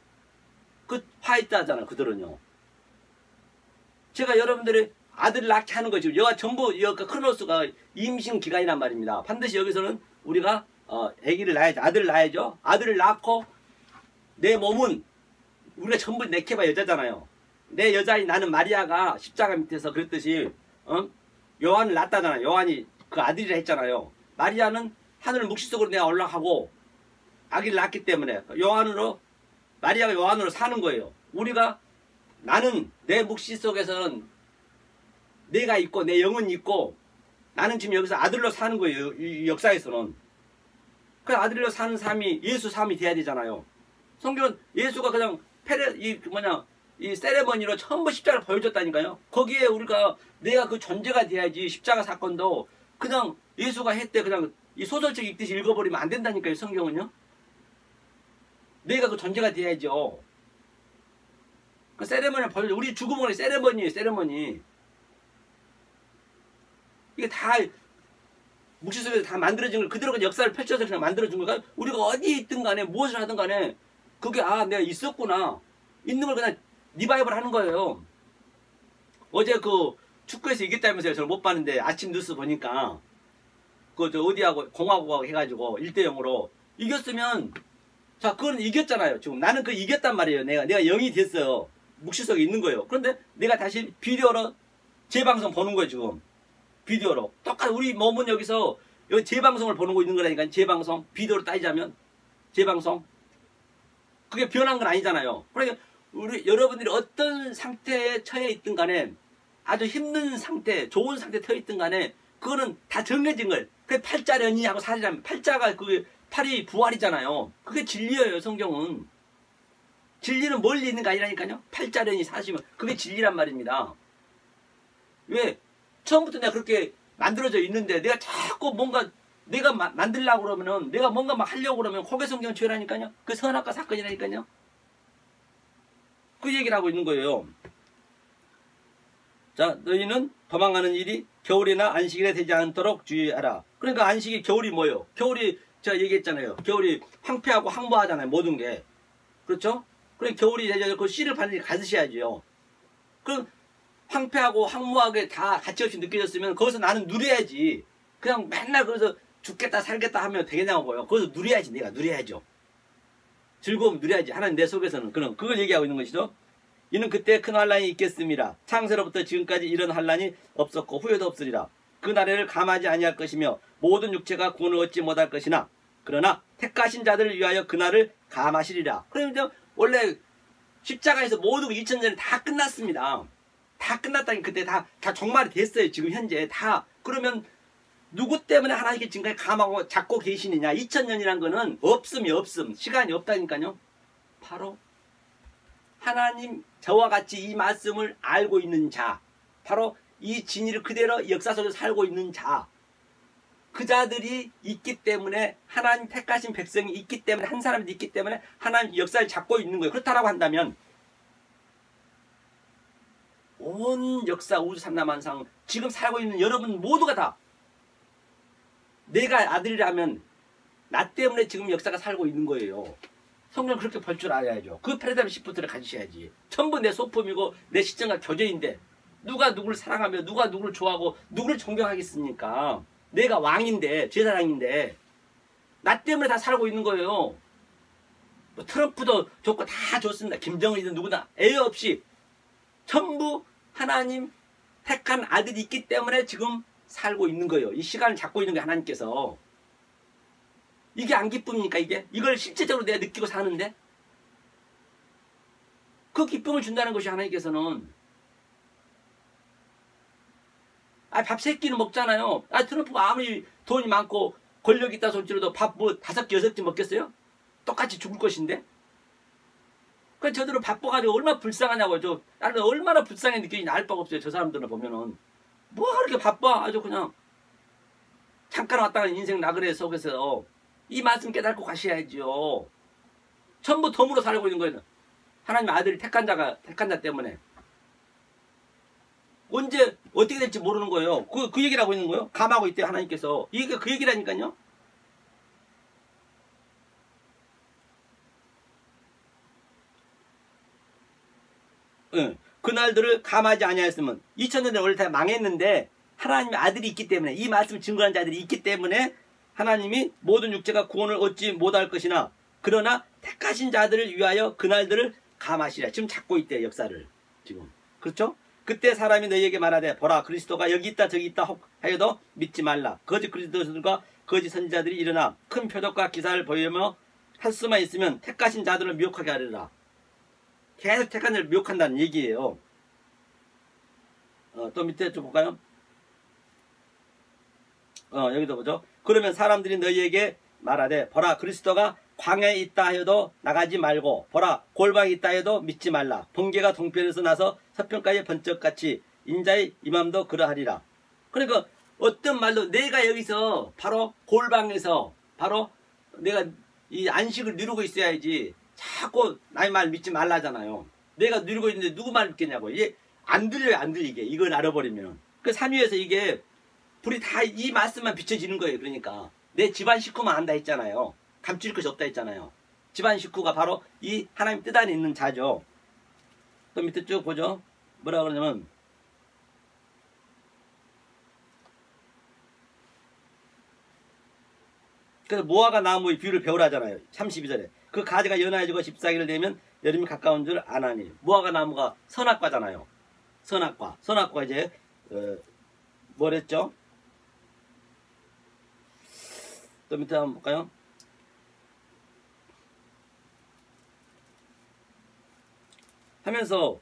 그 화이트 하잖아요. 그들은요. 제가 여러분들의 아들을 낳게 하는 거죠. 여가 전부 크로노스가 임신 기간이란 말입니다. 반드시 여기서는 우리가 아기를 낳아야죠. 아들을 낳아야죠. 아들을 낳고 내 몸은 우리가 전부 네케바 여자잖아요. 내 여자인 나는 마리아가 십자가 밑에서 그랬듯이 요한을 낳았다잖아요. 요한이 그 아들이라 했잖아요. 마리아는 하늘 묵시 속으로 내가 올라가고 아기를 낳기 때문에 요한으로 마리아가 요한으로 사는 거예요. 우리가 나는 내 묵시 속에서는 내가 있고 내 영은 있고 나는 지금 여기서 아들로 사는 거예요. 이 역사에서는. 그 아들로 사는 삶이 예수 삶이 돼야 되잖아요. 성경은 예수가 그냥 이 세레머니로 전부 십자가를 보여줬다니까요. 거기에 우리가 내가 그 존재가 돼야지. 십자가 사건도 그냥 예수가 했대 그냥 이 소설책 읽듯이 읽어버리면 안 된다니까요. 성경은요. 내가 그 존재가 돼야죠. 그 세레머니를 보여줘. 우리 죽음은 세레머니예요. 세레머니. 이게 다 묵시 속에서 다 만들어진 걸 그대로 역사를 펼쳐서 그냥 만들어준 거가 우리가 어디에 있든 간에 무엇을 하든 간에 그게 내가 있었구나. 있는 걸 그냥 리바이벌 하는 거예요. 어제 그 축구에서 이겼다면서요. 저는 못 봤는데 아침 뉴스 보니까 어디하고 공화국하고 해가지고 1대0으로 이겼으면 자 그건 이겼잖아요. 지금 나는 이겼단 말이에요. 내가 0이 됐어요. 묵시 속에 있는 거예요. 그런데 내가 다시 비디오로 재방송 보는 거예요. 지금 비디오로 똑같이 우리 몸은 여기서 여기 재방송을 보는 거 있는 거라니까. 재방송 비디오로 따지자면 재방송 그게 변한 건 아니잖아요. 그러니까 여러분들이 어떤 상태에 처해 있든 간에 아주 힘든 상태 좋은 상태에 처해 있든 간에 그거는 다 정해진 거예요. 그게 팔자련이 하고 살이라면 팔자가 그게 팔이 부활이잖아요. 그게 진리예요. 성경은 진리는 멀리 있는 게 아니라니까요. 팔자련이 사시면 그게 진리란 말입니다. 왜? 처음부터 내가 그렇게 만들어져 있는데 내가 자꾸 뭔가 내가 만들려고 그러면은 내가 뭔가 막 하려고 그러면 고개 성경 죄라니까요. 그 선악과 사건이라니까요. 그 얘기를 하고 있는 거예요. 자, 너희는 도망가는 일이 겨울이나 안식일에 되지 않도록 주의하라. 그러니까 안식이 겨울이 뭐예요? 겨울이 제가 얘기했잖아요. 겨울이 황폐하고 황무하잖아요. 모든 게. 그렇죠? 그러니까 겨울이 되죠. 그 씨를 반드시 가지셔야죠. 그럼 황폐하고 황무하게 다 가치없이 느껴졌으면 거기서 나는 누려야지. 그냥 맨날 거기서 죽겠다 살겠다 하면 되겠냐고요. 거기서 누려야지. 내가 누려야죠. 즐거움 누려야지. 하나님 내 속에서는 그걸 얘기하고 있는 것이죠. 이는 그때 큰 환란이 있겠습니다. 창세로부터 지금까지 이런 환란이 없었고 후회도 없으리라. 그 나라를 감하지 아니할 것이며 모든 육체가 구원을 얻지 못할 것이나 그러나 택하신 자들을 위하여 그 날을 감하시리라. 그러면 원래 십자가에서 모든 2000년이 다 끝났습니다. 다 끝났다니 그때 다 종말이 됐어요. 지금 현재 다. 그러면 누구 때문에 하나님께 지금까지 감하고 잡고 계시느냐. 2000년이란 거는 없음. 시간이 없다니까요. 바로 하나님 저와 같이 이 말씀을 알고 있는 자. 바로 이 진리를 그대로 역사 속에 살고 있는 자. 그 자들이 있기 때문에 하나님 택하신 백성이 있기 때문에 한 사람이 있기 때문에 하나님 역사를 잡고 있는 거예요. 그렇다라고 한다면 온 역사 우주 삼라만상 지금 살고 있는 여러분 모두가 다 내가 아들이라면 나 때문에 지금 역사가 살고 있는 거예요. 성경 그렇게 볼 줄 알아야죠. 그 패러다임 시프트를 가지셔야지. 전부 내 소품이고 내 시점과 교제인데 누가 누구를 사랑하며 누가 누구를 좋아하고 누구를 존경하겠습니까? 내가 왕인데 제사장인데 나 때문에 다 살고 있는 거예요. 뭐 트럼프도 좋고 다 좋습니다. 김정은이든 누구나 애여 없이 전부 하나님 택한 아들이 있기 때문에 지금 살고 있는 거예요. 이 시간을 잡고 있는 게 하나님께서. 이게 안 기쁨입니까 이게? 이걸 실제적으로 내가 느끼고 사는데 그 기쁨을 준다는 것이 하나님께서는 밥 3끼는 먹잖아요. 트럼프가 아무리 돈이 많고 권력이 있다 손치로도 밥 뭐 5끼 6끼 먹겠어요? 똑같이 죽을 것인데. 그러니까 저들은 바빠가지고 얼마나 불쌍하냐고요. 나는 얼마나 불쌍해 느끼는지 알 바가 없어요. 저 사람들은 보면은 뭐가 그렇게 바빠. 아주 그냥 잠깐 왔다 가는 인생 나그네 속에서 이 말씀 깨닫고 가셔야죠. 전부 덤으로 살고 있는 거예요. 하나님 아들이 택한 자 때문에. 언제 어떻게 될지 모르는 거예요. 그 얘기를 하고 있는 거예요. 감하고 있대요. 하나님께서. 이게 그 얘기라니까요. 응. 그날들을 감하지 아니하였으면 2000년대 원래 다 망했는데 하나님의 아들이 있기 때문에 이 말씀을 증거하는 자들이 있기 때문에 하나님이 모든 육체가 구원을 얻지 못할 것이나 그러나 택하신 자들을 위하여 그날들을 감하시라. 지금 잡고 있대 역사를. 지금. 그렇죠? 그때 사람이 너희에게 말하되 보라 그리스도가 여기 있다 저기 있다 하여도 믿지 말라. 거짓 그리스도들과 거짓 선지자들이 일어나 큰 표적과 기사를 보이며 할 수만 있으면 택하신 자들을 미혹하게 하리라. 계속 택한 자를 미혹한다는 얘기예요. 또 밑에 좀 볼까요? 여기도 보죠. 그러면 사람들이 너희에게 말하되 보라 그리스도가 광야에 있다 하여도 나가지 말고 보라 골방에 있다 해도 믿지 말라. 번개가 동편에서 나서 서편까지 번쩍같이 인자의 임함도 그러하리라. 그러니까 어떤 말도 내가 여기서 바로 골방에서 바로 내가 이 안식을 누리고 있어야지 자꾸 나의 말 믿지 말라잖아요. 내가 누리고 있는데 누구 말 믿겠냐고. 이게 안 들려요. 안 들리게. 이걸 알아버리면. 그 산 위에서 이게 불이 다 이 말씀만 비춰지는 거예요. 그러니까 내 집안 식구만 안다 했잖아요. 감출 것이 없다 했잖아요. 집안 식구가 바로 이 하나님 뜻 안에 있는 자죠. 또 밑에 쭉 보죠. 뭐라 그러냐면 그래서 모아가 나무의 비유를 배우라잖아요. 32절에 그 가지가 연하여지고 잎사귀를 내면 여름이 가까운 줄 아나니. 모아가 나무가 선악과잖아요. 선악과 이제 뭐랬죠? 또 밑에 한번 볼까요? 하면서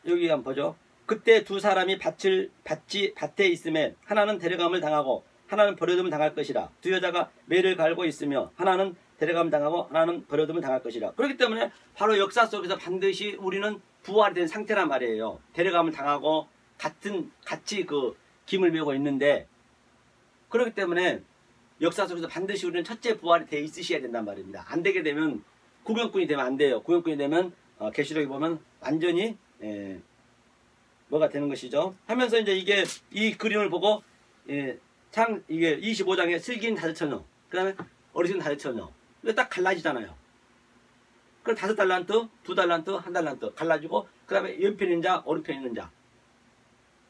여기 한번 보죠. 그때 두 사람이 밭에 있음에 하나는 데려감을 당하고 하나는 버려둠을 당할 것이라. 두 여자가 매를 갈고 있으며 하나는 데려감을 당하고 하나는 버려둠을 당할 것이라. 그렇기 때문에 바로 역사 속에서 반드시 우리는 부활이 된 상태란 말이에요. 데려감을 당하고 같이 그 김을 메고 있는데, 그렇기 때문에 역사 속에서 반드시 우리는 첫째 부활이 돼 있으셔야 된단 말입니다. 안 되게 되면 구경꾼이 되면 안 돼요. 구경꾼이 되면 계시록에 보면 완전히 뭐가 되는 것이죠. 하면서 이제 이게 이 그림을 보고 이게 25장에 슬기인 5처녀, 그 다음에 어리석은 5처녀, 이거 딱 갈라지잖아요. 그럼 5달란트, 2달란트, 1달란트 갈라지고, 그 다음에 왼편에 있는 자, 오른편에 있는 자,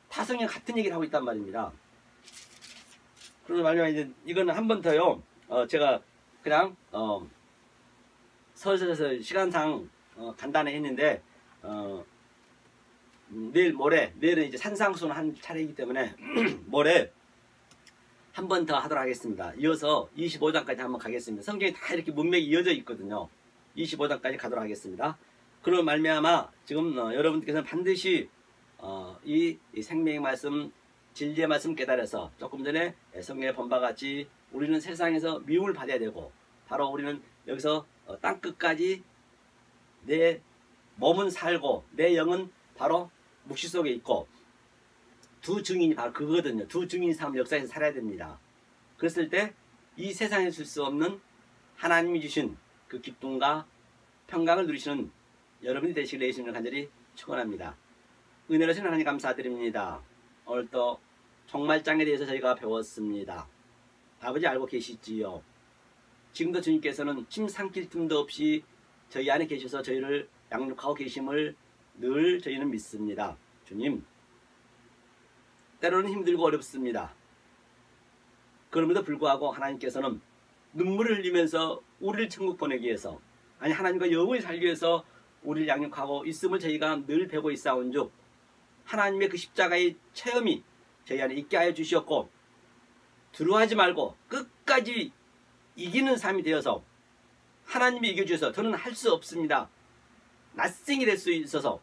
다성령 같은 얘기를 하고 있단 말입니다. 그러면 말면 이제 이거는 한 번 더요. 제가 그냥 서서서 시간상 간단히 했는데 내일은 이제 산상수는 한 차례이기 때문에 모레 한 번 더 하도록 하겠습니다. 이어서 25장까지 한번 가겠습니다. 성경이 다 이렇게 문맥이 이어져 있거든요. 25장까지 가도록 하겠습니다. 그런 말미암아 지금 여러분께서는 반드시 이 생명의 말씀, 진리의 말씀 깨달아서 조금 전에 성경에 본 바와 같이 우리는 세상에서 미움을 받아야 되고, 바로 우리는 여기서 땅끝까지 내 몸은 살고 내 영은 바로 묵시 속에 있고, 두 증인이 바로 그거거든요. 두 증인이 삶 역사에서 살아야 됩니다. 그랬을 때 이 세상에 줄 수 없는 하나님이 주신 그 기쁨과 평강을 누리시는 여러분이 되시길 예수님을 간절히 축원합니다. 은혜로신 하나님 감사드립니다. 오늘 또 종말장에 대해서 저희가 배웠습니다. 아버지 알고 계시지요. 지금도 주님께서는 침 삼킬 틈도 없이 저희 안에 계셔서 저희를 양육하고 계심을 늘 저희는 믿습니다. 주님, 때로는 힘들고 어렵습니다. 그럼에도 불구하고 하나님께서는 눈물을 흘리면서 우리를 천국 보내기 위해서, 아니 하나님과 영원히 살기 위해서 우리를 양육하고 있음을 저희가 늘 배우고 있사온즉 하나님의 그 십자가의 체험이 저희 안에 있게 하여 주시었고, 두려워하지 말고 끝까지 이기는 삶이 되어서 하나님이 이겨주셔서 저는 할 수 없습니다, 낯생이 될 수 있어서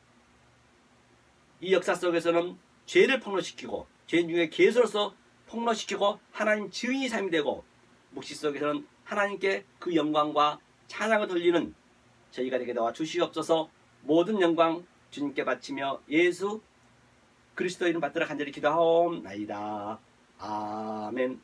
이 역사 속에서는 죄를 폭로시키고 죄인 중에 개수로서 폭로시키고 하나님 증인의 삶이 되고, 묵시 속에서는 하나님께 그 영광과 찬양을 돌리는 저희가 되게 도와주시옵소서. 모든 영광 주님께 바치며 예수 그리스도 이름 받들어 간절히 기도하옵나이다. 아멘.